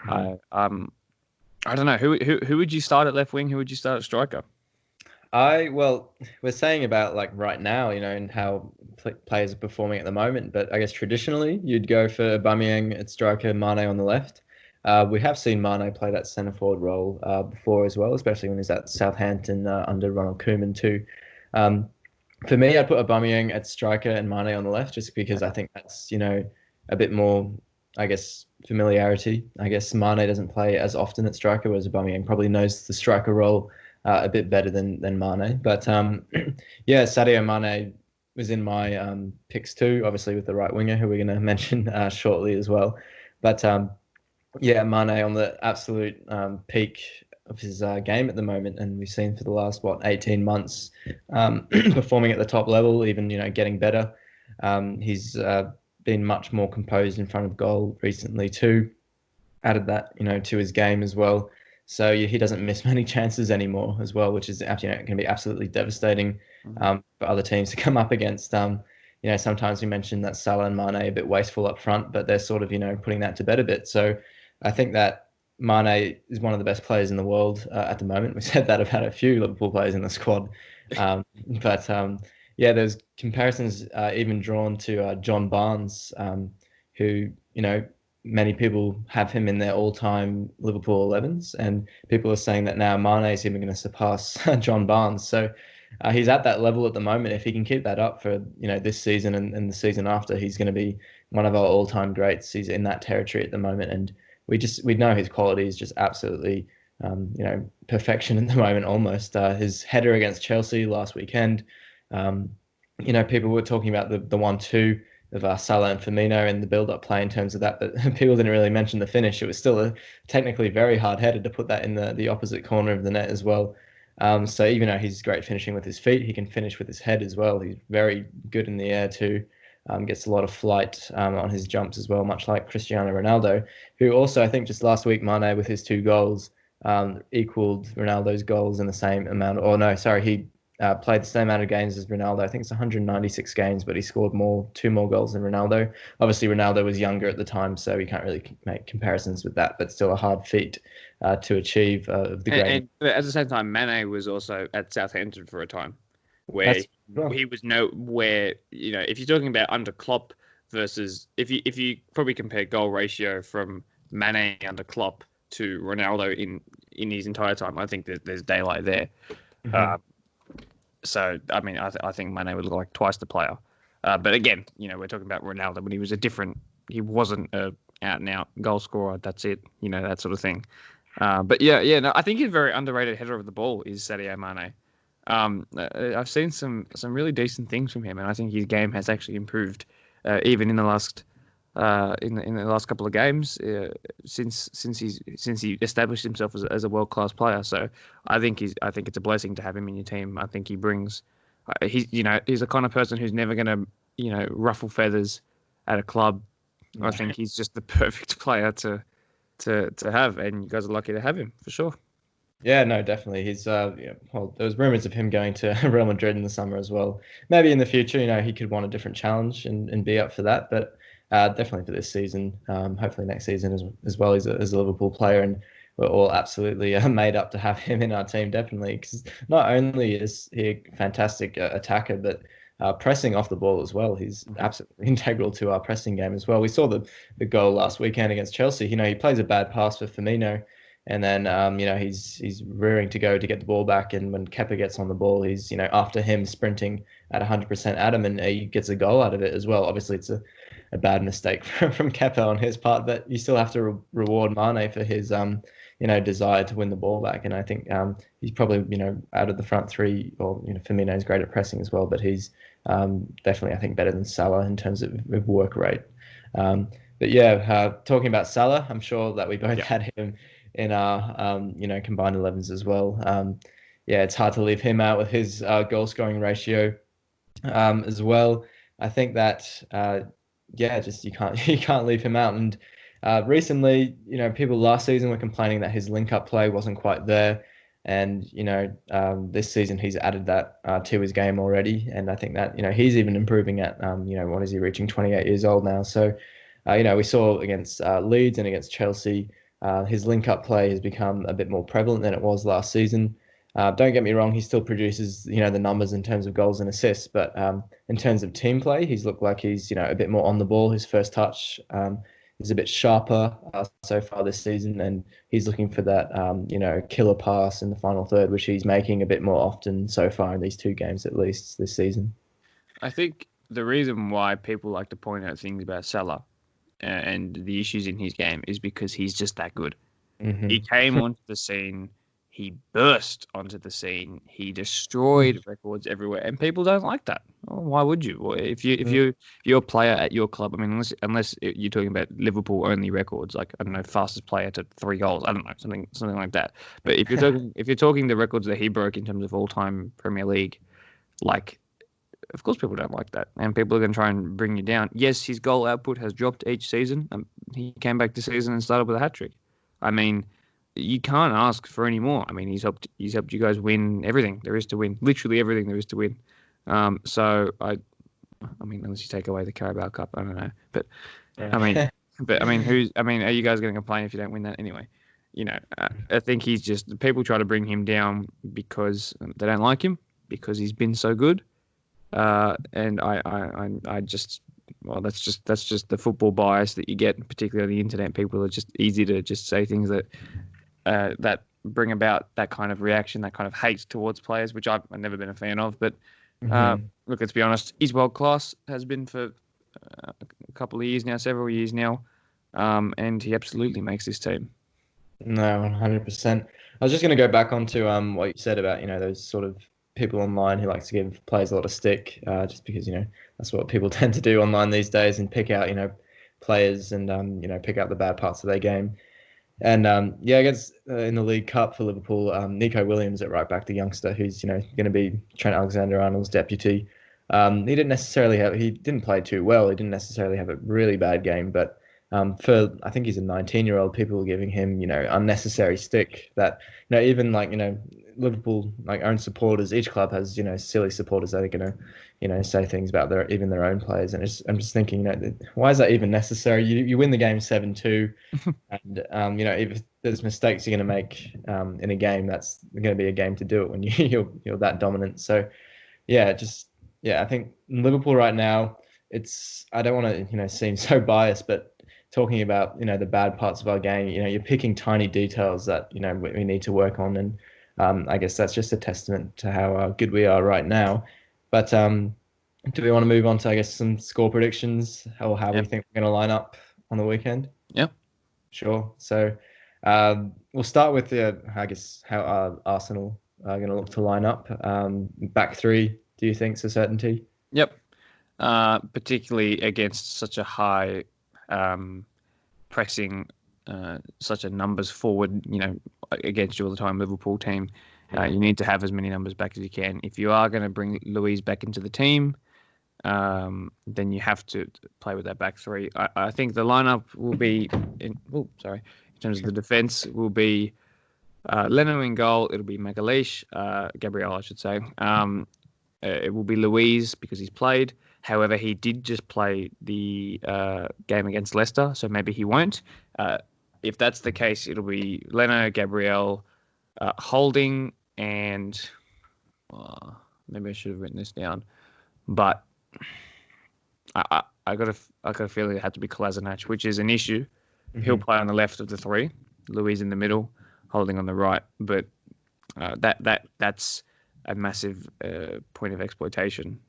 I don't know. Who would you start at left wing? Who would you start at striker? Well, we're saying about like right now, and how players are performing at the moment. But I guess traditionally, you'd go for Aubameyang at striker, Mane on the left. We have seen Mane play that centre forward role before as well, especially when he's at Southampton under Ronald Koeman too. Um, for me, I'd put Aubameyang at striker and Mane on the left, just because I think that's a bit more, I guess, familiarity. I guess Mane doesn't play as often at striker, whereas Aubameyang probably knows the striker role a bit better than Mane. But yeah, Sadio Mane was in my picks too, obviously with the right winger, who we're going to mention shortly as well. But yeah, Mane on the absolute peak of his game at the moment, and we've seen for the last 18 months performing at the top level, even getting better. He's been much more composed in front of goal recently too. Added that to his game as well. So he doesn't miss many chances anymore as well, which is going to be absolutely devastating for other teams to come up against. Sometimes we mentioned that Salah and Mane are a bit wasteful up front, but they're sort of putting that to bed a bit. So I think that Mane is one of the best players in the world at the moment. We said that about a few Liverpool players in the squad, but yeah, there's comparisons even drawn to John Barnes, who many people have him in their all-time Liverpool 11s, and people are saying that now Mane is even going to surpass John Barnes. So he's at that level at the moment. If he can keep that up for this season and the season after, he's going to be one of our all-time greats. He's in that territory at the moment, and we know his quality is just absolutely perfection at the moment. Almost his header against Chelsea last weekend. People were talking about the 1-2 of Salah and Firmino and the build-up play in terms of that, but people didn't really mention the finish. It was still a technically very hard header to put that in the opposite corner of the net as well. So even though he's great finishing with his feet, he can finish with his head as well. He's very good in the air too. Gets a lot of flight on his jumps as well, much like Cristiano Ronaldo, who also, I think just last week, Mane with his 2 goals equaled Ronaldo's goals in the same amount. Or no, sorry, he played the same amount of games as Ronaldo. I think it's 196 games, but he scored 2 more goals than Ronaldo. Obviously, Ronaldo was younger at the time, so we can't really make comparisons with that, but still a hard feat to achieve of the great. And at the same time, Mane was also at Southampton for a time, where he was nowhere. If you're talking about under Klopp versus if you probably compare goal ratio from Mane under Klopp to Ronaldo in his entire time, I think there's daylight there. Mm-hmm. So I mean, I think Mane would look like twice the player. But again, we're talking about Ronaldo when he wasn't a out and out goal scorer. That's it. That sort of thing. But no, I think he's a very underrated header of the ball is Sadio Mane. I've seen some really decent things from him, and I think his game has actually improved even in the last in the last couple of games since he established himself as a world class player. So I think it's a blessing to have him in your team. I think he brings he's the kind of person who's never going to ruffle feathers at a club. I think he's just the perfect player to have, and you guys are lucky to have him for sure. Yeah, no, definitely. He's well, there was rumors of him going to Real Madrid in the summer as well. Maybe in the future, he could want a different challenge and be up for that. But definitely for this season, hopefully next season as well. He's a Liverpool player, and we're all absolutely made up to have him in our team, definitely. Because not only is he a fantastic attacker, but pressing off the ball as well. He's absolutely integral to our pressing game as well. We saw the goal last weekend against Chelsea. He plays a bad pass for Firmino. And then, he's rearing to go to get the ball back. And when Kepa gets on the ball, he's, after him sprinting at 100% at him, and he gets a goal out of it as well. Obviously, it's a bad mistake from Kepa on his part, but you still have to reward Mane for his, desire to win the ball back. And I think he's probably, out of the front three, or, Firmino's great at pressing as well, but he's definitely, I think, better than Salah in terms of work rate. But yeah, talking about Salah, I'm sure that we both had him in our combined 11s as well. Yeah, it's hard to leave him out with his goal scoring ratio as well. I think that yeah, just you can't you can't leave him out. And recently, people last season were complaining that his link up play wasn't quite there, and this season he's added that to his game already. And I think that he's even improving at what is he reaching 28 years old now? So we saw against Leeds and against Chelsea, his link up play has become a bit more prevalent than it was last season. Don't get me wrong, he still produces, the numbers in terms of goals and assists, but in terms of team play, he's looked like he's, a bit more on the ball. His first touch is a bit sharper so far this season, and he's looking for that, killer pass in the final third, which he's making a bit more often so far in these two games, at least this season. I think the reason why people like to point out things about Salah and the issues in his game is because he's just that good. Mm-hmm. He came onto the scene. He burst onto the scene. He destroyed records everywhere, and people don't like that. Well, why would you? Well, if you're a player at your club, I mean, unless you're talking about Liverpool only records, like I don't know, fastest player to 3 goals, I don't know, something like that. But if you're talking the records that he broke in terms of all time Premier League, like, of course people don't like that, and people are going to try and bring you down. Yes, his goal output has dropped each season. He came back this season and started with a hat trick. I mean, you can't ask for any more. I mean, he's helped you guys win everything there is to win, literally everything there is to win. So I mean, unless you take away the Carabao Cup, I don't know. But Yeah. I mean, are you guys going to complain if you don't win that anyway? I think he's just people try to bring him down because they don't like him because he's been so good. And I just. Well, that's just the football bias that you get, particularly on the internet. People are just easy to just say things that bring about that kind of reaction, that kind of hate towards players, which I've never been a fan of. But look, let's be honest, he's world class, has been for a couple of years now, several years now, and he absolutely makes this team. No, 100%. I was just going to go back onto what you said about those sort of people online who likes to give players a lot of stick, just because that's what people tend to do online these days and pick out players and pick out the bad parts of their game. And yeah, I guess in the League Cup for Liverpool, Nico Williams at right back, the youngster who's going to be Trent Alexander-Arnold's deputy. He didn't play too well. He didn't necessarily have a really bad game, but for I think he's a 19-year-old, people were giving him unnecessary stick that even Liverpool own supporters. Each club has silly supporters that are going to say things about their own players, and I'm just thinking why is that even necessary? You win the game 7-2, and if there's mistakes you're going to make in a game, that's going to be a game to do it when you're that dominant. So I think Liverpool right now, I don't want to seem so biased, but talking about the bad parts of our game, you're picking tiny details that we need to work on, and I guess that's just a testament to how good we are right now. But do we want to move on to, I guess, some score predictions or how we think we're going to line up on the weekend? Yeah, sure. So we'll start with I guess how Arsenal are going to look to line up. Back three, do you think, is a certainty? Yep. Particularly against such a high pressing, such a numbers forward, against you all the time Liverpool team. You need to have as many numbers back as you can. If you are going to bring Luiz back into the team, then you have to play with that back three. I think the lineup will be in terms of the defense will be Leno in goal. It'll be Magalhaes, Gabriel, I should say. It will be Luiz because he's played. However, he did just play the game against Leicester, so maybe he won't. If that's the case, it'll be Leno, Gabriel, Holding, and maybe I should have written this down, but I got a feeling it had to be Kolasinac, which is an issue. Mm-hmm. He'll play on the left of the three, Luiz in the middle, Holding on the right, but that's a massive point of exploitation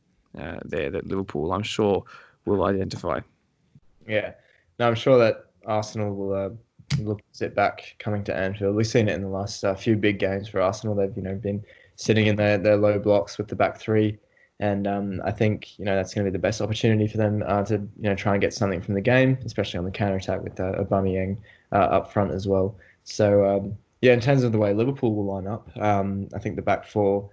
there that Liverpool, I'm sure, will identify. Yeah, no, I'm sure that Arsenal will look to sit back coming to Anfield. We've seen it in the last few big games for Arsenal. They've been sitting in their low blocks with the back three, and I think that's going to be the best opportunity for them to try and get something from the game, especially on the counter attack with Aubameyang up front as well. So yeah, in terms of the way Liverpool will line up, I think the back four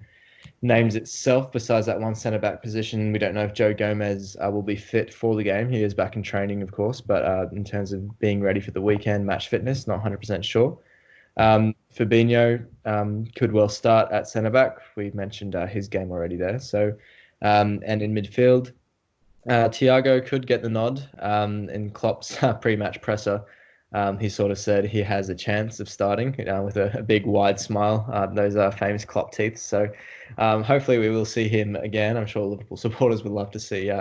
names itself. Besides that one centre back position, we don't know if Joe Gomez will be fit for the game. He is back in training, of course, but in terms of being ready for the weekend match fitness, not 100% sure. Fabinho could well start at centre back. We mentioned his game already there. So, and in midfield, Thiago could get the nod in Klopp's pre-match presser. He sort of said he has a chance of starting with a big wide smile. Those are famous Klopp teeth. So hopefully we will see him again. I'm sure Liverpool supporters would love to see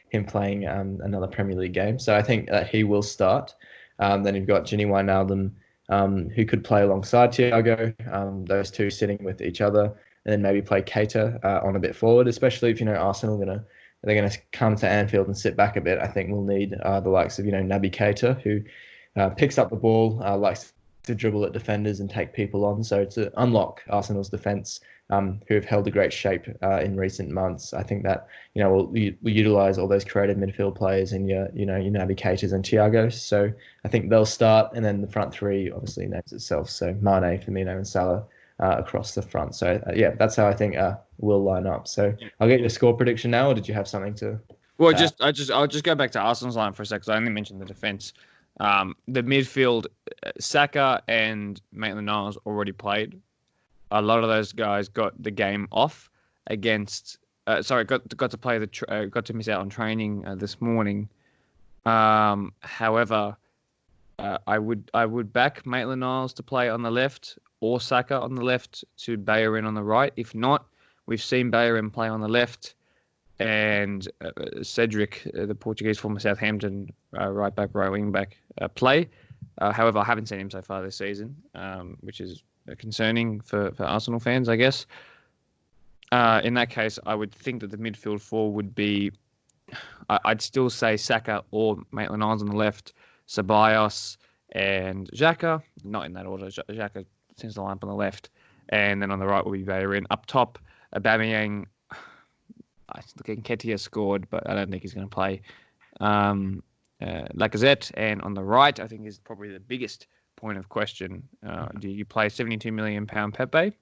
him playing another Premier League game. So I think that he will start. Then you've got Gini Wijnaldum, who could play alongside Thiago. Those two sitting with each other, and then maybe play Keita on a bit forward, especially if Arsenal they're going to come to Anfield and sit back a bit. I think we'll need the likes of Naby Keita, who picks up the ball, likes to dribble at defenders and take people on. So to unlock Arsenal's defence, who have held a great shape in recent months, I think that we'll utilise all those creative midfield players in your Naby Keitas and Thiago. So I think they'll start, and then the front three obviously names itself. So Mane, Firmino, and Salah across the front. So yeah, that's how I think we'll line up. So I'll get your score prediction now, or did you have something to? Well, I'll just go back to Arsenal's line for a sec because I only mentioned the defense. The midfield, Saka and Maitland-Niles already played. A lot of those guys got the game off against. Got to play got to miss out on training this morning. However, I would back Maitland-Niles to play on the left or Saka on the left to Bellerin on the right. If not, we've seen Bellerin play on the left and Cedric, the Portuguese former Southampton right back, right wing back, play. However, I haven't seen him so far this season, which is concerning for Arsenal fans, I guess. In that case, I would think that the midfield four would be, I'd still say Saka or Maitland-Niles on the left, Ceballos and Xhaka, not in that order. Xhaka tends to line up on the left, and then on the right will be Bellerin. Up top, Aubameyang. I think Nketiah scored, but I don't think he's going to play. Lacazette, and on the right, I think is probably the biggest point of question. Do you play £72 million Pepe,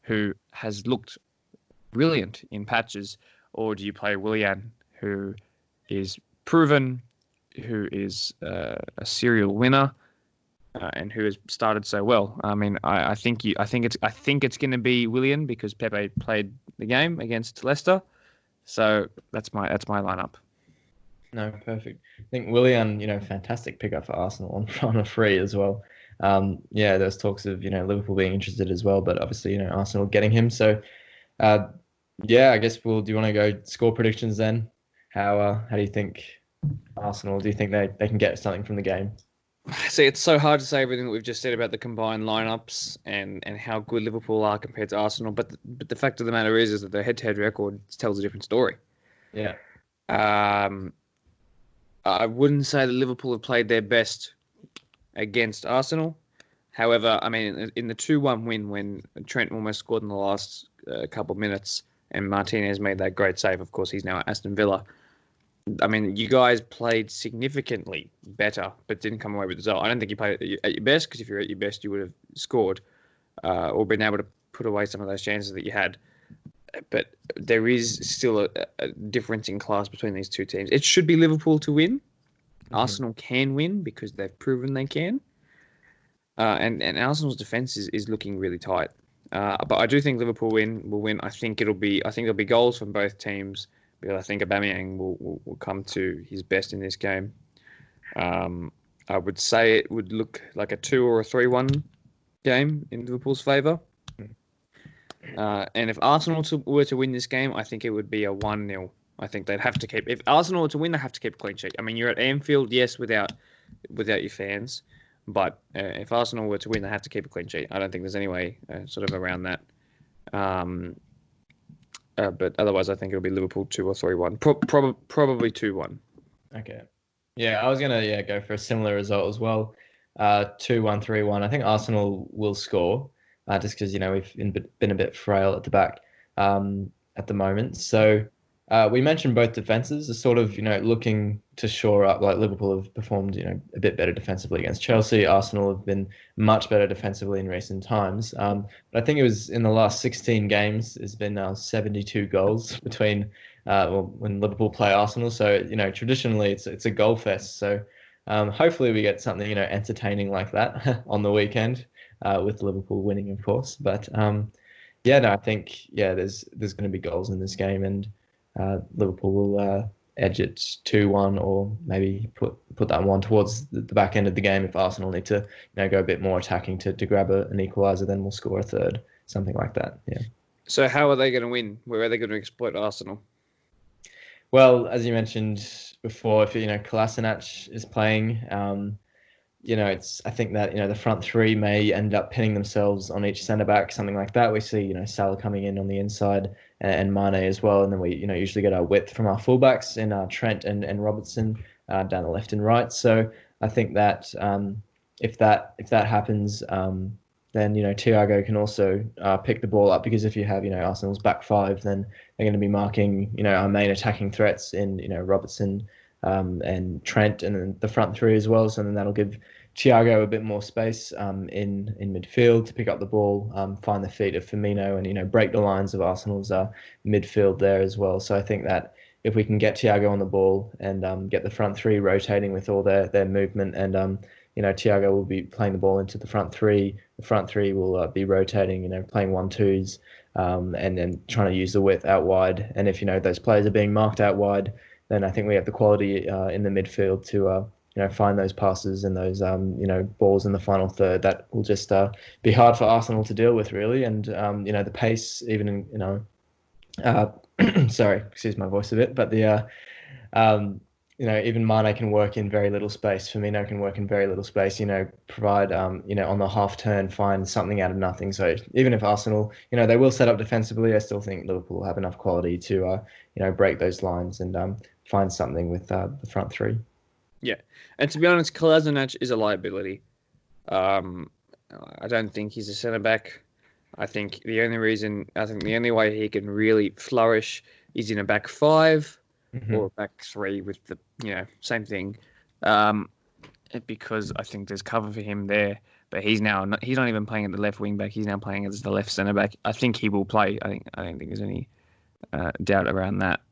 who has looked brilliant in patches, or do you play Willian, who is proven, who is a serial winner, and who has started so well? I mean, I think it's going to be Willian because Pepe played the game against Leicester, so that's my lineup. No, perfect. I think Willian, fantastic pickup for Arsenal on a free as well. Yeah, there's talks of Liverpool being interested as well, but obviously Arsenal getting him. So, yeah, I guess do you want to go score predictions then? How do you think Arsenal? Do you think they can get something from the game? See, it's so hard to say everything that we've just said about the combined lineups and how good Liverpool are compared to Arsenal. But the fact of the matter is that their head-to-head record tells a different story. Yeah. I wouldn't say that Liverpool have played their best against Arsenal. However, I mean, in the 2-1 win when Trent almost scored in the last couple of minutes and Martinez made that great save, of course, he's now at Aston Villa. I mean, you guys played significantly better, but didn't come away with the result. I don't think you played at your best, because if you're at your best, you would have scored or been able to put away some of those chances that you had. But there is still a difference in class between these two teams. It should be Liverpool to win. Mm-hmm. Arsenal can win because they've proven they can. And Arsenal's defense is looking really tight. But I do think Liverpool will win. I think there'll be goals from both teams, because I think Aubameyang will come to his best in this game. I would say it would look like a 2 or a 3-1 game in Liverpool's favour. And if Arsenal were to win this game, I think it would be a 1-0. I think they'd have to keep. If Arsenal were to win, they have to keep a clean sheet. I mean, you're at Anfield, yes, without your fans, but if Arsenal were to win, they have to keep a clean sheet. I don't think there's any way sort of around that. But otherwise, I think it'll be Liverpool 2 or 3-1. Probably 2-1. Okay. Yeah, I was gonna go for a similar result as well. 2-1, 3-1. I think Arsenal will score. Just because we've been a bit frail at the back at the moment. So We mentioned both defenses are sort of, looking to shore up. Like Liverpool have performed, a bit better defensively against Chelsea. Arsenal have been much better defensively in recent times. But I think it was in the last 16 games, there's been 72 goals between when Liverpool play Arsenal. So, traditionally it's a goal fest. So hopefully we get something, entertaining like that on the weekend with Liverpool winning, of course. But yeah, no, I think there's going to be goals in this game, and Liverpool will edge it 2-1, or maybe put that one towards the back end of the game if Arsenal need to go a bit more attacking to grab an equaliser. Then we'll score a third, something like that. Yeah. So how are they going to win? Where are they going to exploit Arsenal? Well, as you mentioned before, if Kolasinac is playing, I think that the front three may end up pinning themselves on each centre back, something like that. We see Salah coming in on the inside and Mane as well, and then we usually get our width from our fullbacks in Trent and Robertson down the left and right. So I think that if that happens, then Thiago can also pick the ball up, because if you have Arsenal's back five, then they're going to be marking our main attacking threats in Robertson and Trent, and then the front three as well. So then that'll give Thiago a bit more space in midfield to pick up the ball, find the feet of Firmino, and break the lines of Arsenal's midfield there as well. So I think that if we can get Thiago on the ball and get the front three rotating with all their movement, and Thiago will be playing the ball into the front three. The front three will be rotating, playing 1-2s, and then trying to use the width out wide. And if those players are being marked out wide, then I think we have the quality in the midfield to find those passes and those balls in the final third that will just be hard for Arsenal to deal with, really. And the pace, even in sorry, excuse my voice a bit, but the even Mane can work in very little space. Firmino can work in very little space. Provide on the half turn, find something out of nothing. So even if Arsenal, they will set up defensively, I still think Liverpool will have enough quality to break those lines and find something with the front three. Yeah, and to be honest, Kolasinac is a liability. I don't think he's a centre back. I think the only way he can really flourish is in a back five. Mm-hmm. Or back three with the same thing, because I think there's cover for him there. But he's not even playing at the left wing back. He's now playing as the left centre back. I think he will play. I don't think there's any doubt around that.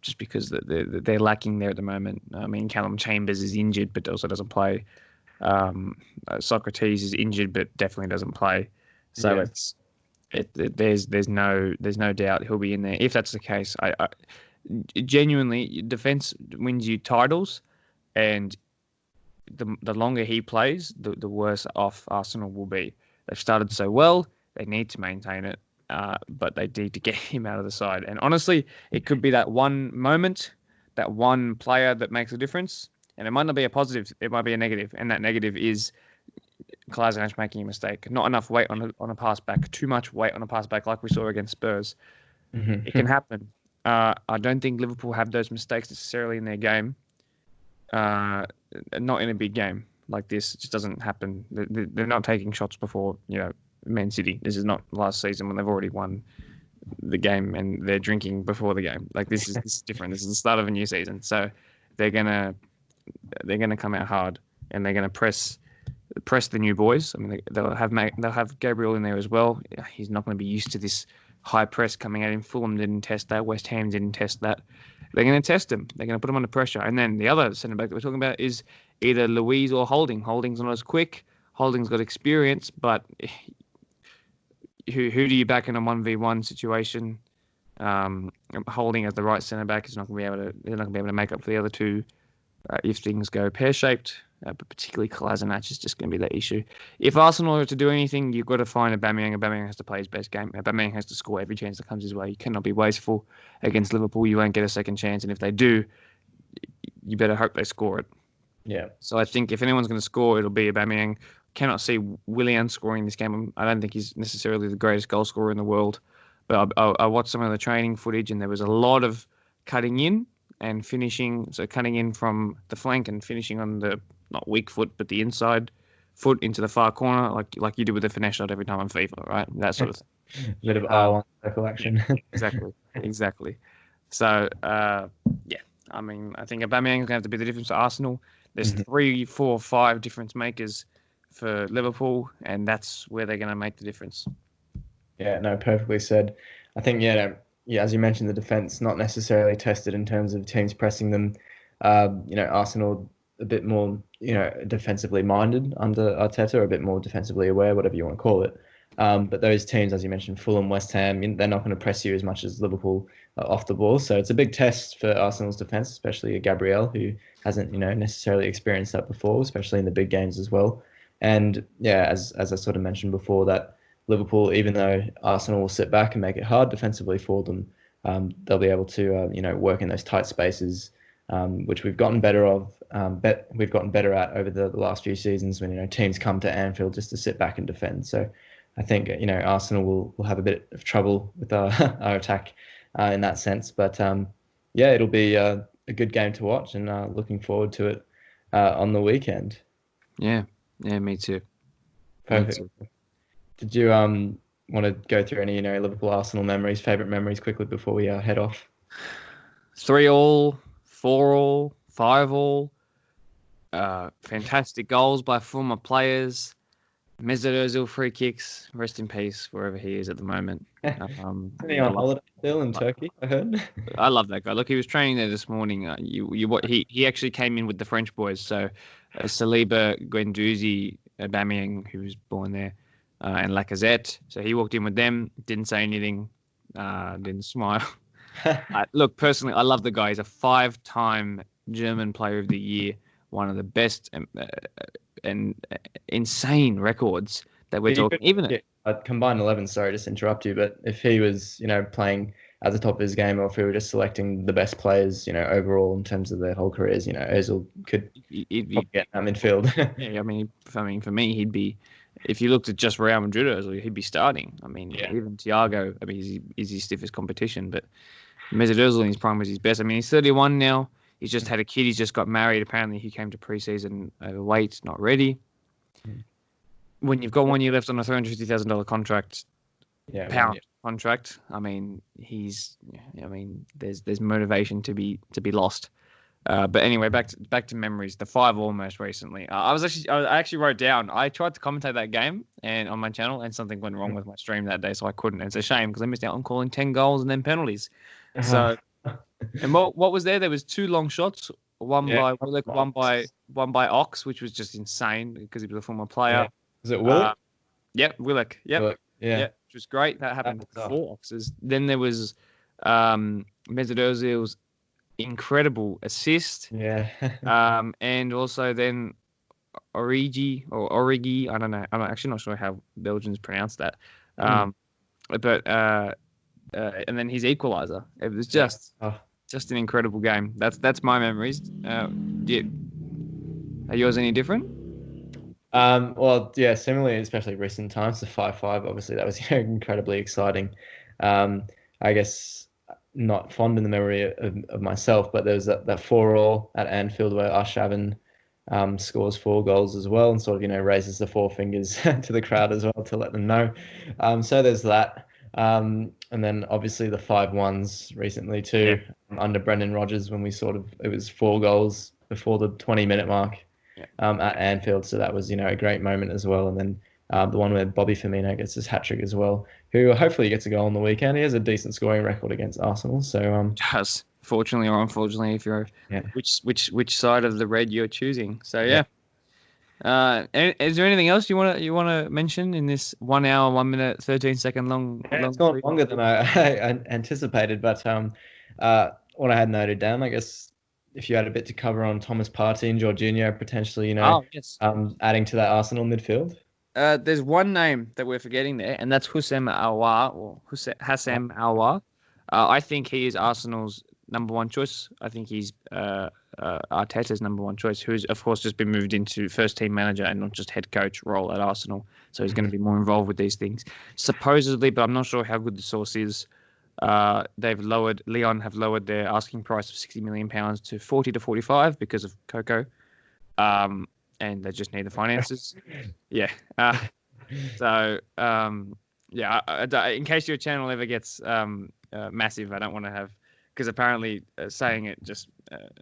Just because they're lacking there at the moment. I mean, Callum Chambers is injured, but also doesn't play. Socrates is injured, but definitely doesn't play. So yeah. There's no doubt he'll be in there. If that's the case, I genuinely, defense wins you titles, and the longer he plays, the worse off Arsenal will be. They've started so well, they need to maintain it, but they need to get him out of the side. And honestly, it could be that one moment, that one player that makes a difference, and it might not be a positive, it might be a negative, and that negative is Kolasinac making a mistake. Not enough weight on a pass back, too much weight on a pass back like we saw against Spurs. Mm-hmm. It can happen. I don't think Liverpool have those mistakes necessarily in their game. Not in a big game like this. It just doesn't happen. They're not taking shots before, Man City. This is not last season when they've already won the game and they're drinking before the game. Like this is different. This is the start of a new season. So they're gonna come out hard, and they're gonna press the new boys. I mean, they'll have Gabriel in there as well. He's not going to be used to this high press coming at him. Fulham didn't test that. West Ham didn't test that. They're going to test him. They're going to put him under pressure. And then the other centre back that we're talking about is either Louise or Holding. Holding's not as quick. Holding's got experience, but who do you back in a 1v1 situation? Holding as the right centre back is not going to be able to. They're not going to be able to make up for the other two if things go pear-shaped. But particularly Kolasinac is just going to be that issue. If Arsenal are to do anything, you've got to find Aubameyang. Aubameyang has to play his best game. Aubameyang has to score every chance that comes his way. You cannot be wasteful against Liverpool. You won't get a second chance, and if they do, you better hope they score it. Yeah. So I think if anyone's going to score, it'll be Aubameyang. Cannot see Willian scoring this game. I don't think he's necessarily the greatest goal scorer in the world, but I watched some of the training footage, and there was a lot of cutting in and finishing. So cutting in from the flank and finishing on the not weak foot, but the inside foot into the far corner, like you do with the finesse shot every time on FIFA, right? That sort of thing. A bit of R1 circle action. Exactly. So, yeah, I mean, I think Aubameyang's going to have to be the difference for Arsenal. There's Mhm. 3, 4, 5 difference makers for Liverpool, and that's where they're going to make the difference. Yeah, no, perfectly said. I think, yeah, as you mentioned, the defense not necessarily tested in terms of teams pressing them. Arsenal a bit more, defensively minded under Arteta, or a bit more defensively aware, whatever you want to call it. But those teams, as you mentioned, Fulham, West Ham, they're not going to press you as much as Liverpool off the ball. So it's a big test for Arsenal's defense, especially Gabriel, who hasn't, necessarily experienced that before, especially in the big games as well. And yeah, as I sort of mentioned before, that Liverpool, even though Arsenal will sit back and make it hard defensively for them, they'll be able to, work in those tight spaces, which we've gotten better of. We've gotten better at over the last few seasons when teams come to Anfield just to sit back and defend. So I think Arsenal will have a bit of trouble with our our attack in that sense. But yeah, it'll be a good game to watch, and looking forward to it on the weekend. Yeah, yeah, me too. Me Perfect. too. Did you want to go through any Liverpool Arsenal memories, favorite memories quickly before we head off? 3 all, 4 all, 5 all. Fantastic goals by former players. Mesut Ozil free kicks. Rest in peace wherever he is at the moment. Isn't he I on love, holiday still in Turkey? I heard. I love that guy. Look, he was training there this morning. What he actually came in with the French boys. So, Saliba, Guendouzi, Aubameyang, who was born there, and Lacazette. So he walked in with them. Didn't say anything. Didn't smile. Look, personally, I love the guy. He's a 5-time German Player of the Year, one of the best and insane records that we're He talking. could Even get a combined 11. Sorry, just to interrupt you, but if he was, playing at the top of his game, or if we were just selecting the best players, overall in terms of their whole careers, Özil could he'd be, probably get in that midfield. yeah, I mean, for me, he'd be. If you looked at just Real Madrid, he'd be starting. I mean, Yeah. even Thiago, I mean, he's his stiffest competition, but Mesut Ozil in his prime was his best. I mean, he's 31 now. He's just had a kid. He's just got married. Apparently, he came to preseason overweight, not ready. When you've got 1 year left on a $350,000 contract, Yeah, one pound year. contract, I mean, there's motivation to be lost. But anyway, back to memories. The 5 almost recently. I actually wrote down. I tried to commentate that game and on my channel, and something went wrong with my stream that day, so I couldn't. And it's a shame because I missed out on calling 10 goals and then penalties. So, and what was there? There was 2 long shots. One Yeah. by Willock, one by Ox, which was just insane because he was a former player. Yeah. Was it Uh, Willock? yep, Willock. Yep, Willock. Yeah. yep, which was great. That That happened was to 4 Oxes. Then there was Mesut Ozil's incredible assist. Yeah. And also then Origi. I don't know. I'm actually not sure how Belgians pronounce that. But and then his equalizer. It was just Oh. just an incredible game. That's my memories. Are yours any different? Well, yeah, similarly, especially recent times, the 5-5, obviously that was incredibly exciting. I guess not fond in the memory of myself, but there was that 4-all at Anfield where Arshavin scores 4 goals as well, and sort of raises the 4 fingers to the crowd as well to let them know. So there's that. And then obviously the 5-1s recently too, under Brendan Rodgers, when it was 4 goals before the 20-minute mark at Anfield. So that was, a great moment as well. And then the one where Bobby Firmino gets his hat-trick as well, who hopefully gets a goal on the weekend. He has a decent scoring record against Arsenal. So Does, fortunately or unfortunately, if you're which side of the red you're choosing. So yeah. Is there anything else you wanna mention in this 1 hour, 1 minute, 13-second long? It's gone longer than I anticipated, but what I had noted down, I guess, if you had a bit to cover on Thomas Partey and Jorginho potentially, Yes. adding to that Arsenal midfield. There's one name that we're forgetting there, and that's Houssem Aouar or Hassam Aouar. I think he is Arsenal's number 1 choice. I think he's Arteta's number 1 choice, who's of course just been moved into first team manager and not just head coach role at Arsenal. So he's going to be more involved with these things, supposedly, but I'm not sure how good the source is. Leon have lowered their asking price of £60 million to 40 to 45 because of Coco. And they just need the finances. Yeah. So, in case your channel ever gets massive, I don't want to have because apparently saying it just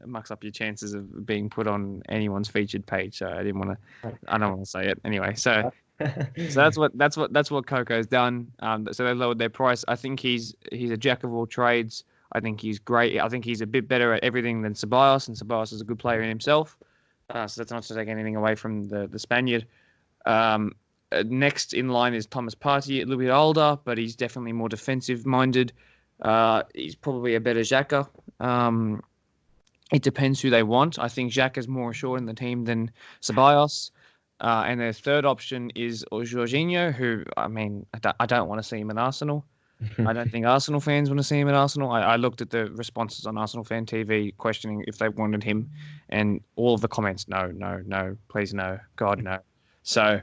mucks up your chances of being put on anyone's featured page. So I don't want to say it anyway. So that's what Coco's done. So they lowered their price. I think he's a jack of all trades. I think he's great. I think he's a bit better at everything than Ceballos, and Ceballos is a good player in himself. So that's not to take anything away from the Spaniard. Next in line is Thomas Partey, a little bit older, but he's definitely more defensive minded. He's probably a better Xhaka. It depends who they want. I think Xhaka's more assured in the team than Ceballos. And their third option is Jorginho, who, I mean, I don't want to see him in Arsenal. I don't think Arsenal fans want to see him at Arsenal. I looked at the responses on Arsenal Fan TV questioning if they wanted him, and all of the comments, no, no, no, please no, God no. So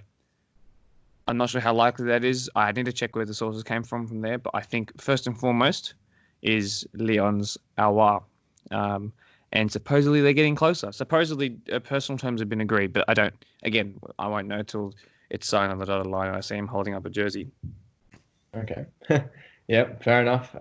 I'm not sure how likely that is. I need to check where the sources came from there, but I think first and foremost is Lyon's Aouar. And supposedly they're getting closer. Supposedly personal terms have been agreed, but I won't know till it's signed on the dotted line and I see him holding up a jersey. Okay. Yep, fair enough.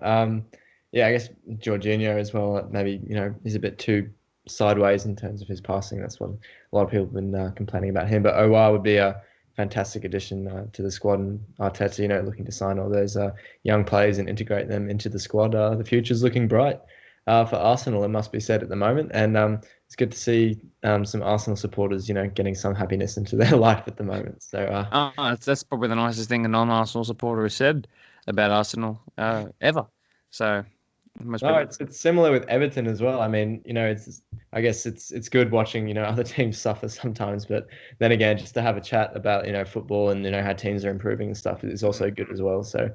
Yeah, I guess Jorginho as well, maybe, he's a bit too sideways in terms of his passing. That's what a lot of people have been complaining about him. But Aouar would be a fantastic addition to the squad, and Arteta, looking to sign all those young players and integrate them into the squad. The future's looking bright for Arsenal, it must be said at the moment. And it's good to see some Arsenal supporters, getting some happiness into their life at the moment. So that's probably the nicest thing a non-Arsenal supporter has said about Arsenal ever. So it's similar with Everton as well. I mean, I guess it's good watching, other teams suffer sometimes, but then again, just to have a chat about, football and, how teams are improving and stuff is also good as well. So,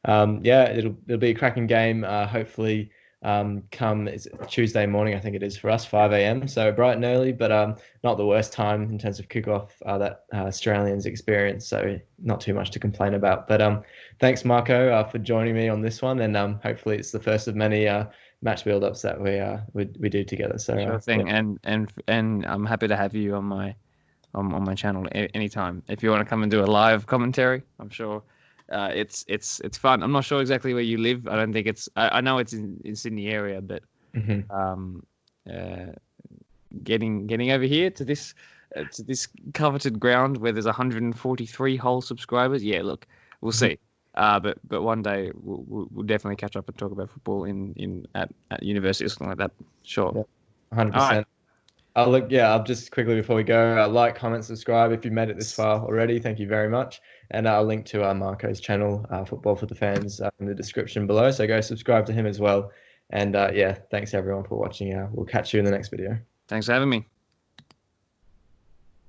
yeah, it'll be a cracking game. Hopefully, come Tuesday morning, I think it is for us, 5 a.m. So bright and early, but not the worst time in terms of kickoff that Australians experience. So not too much to complain about. But thanks, Marco, for joining me on this one, and hopefully it's the first of many match build-ups that we do together. So sure thing, yeah. and I'm happy to have you on my channel anytime. If you want to come and do a live commentary, I'm sure. It's fun. I'm not sure exactly where you live. I don't think it's. I know it's in Sydney area, but getting over here to this coveted ground where there's 143 whole subscribers. Yeah, look, we'll see. But one day we'll definitely catch up and talk about football at university or something like that. Sure. 100%. I'll just quickly before we go, like, comment, subscribe if you've made it this far already. Thank you very much. And I'll link to Marco's channel, Football for the Fans, in the description below. So go subscribe to him as well. And thanks everyone for watching. We'll catch you in the next video. Thanks for having me.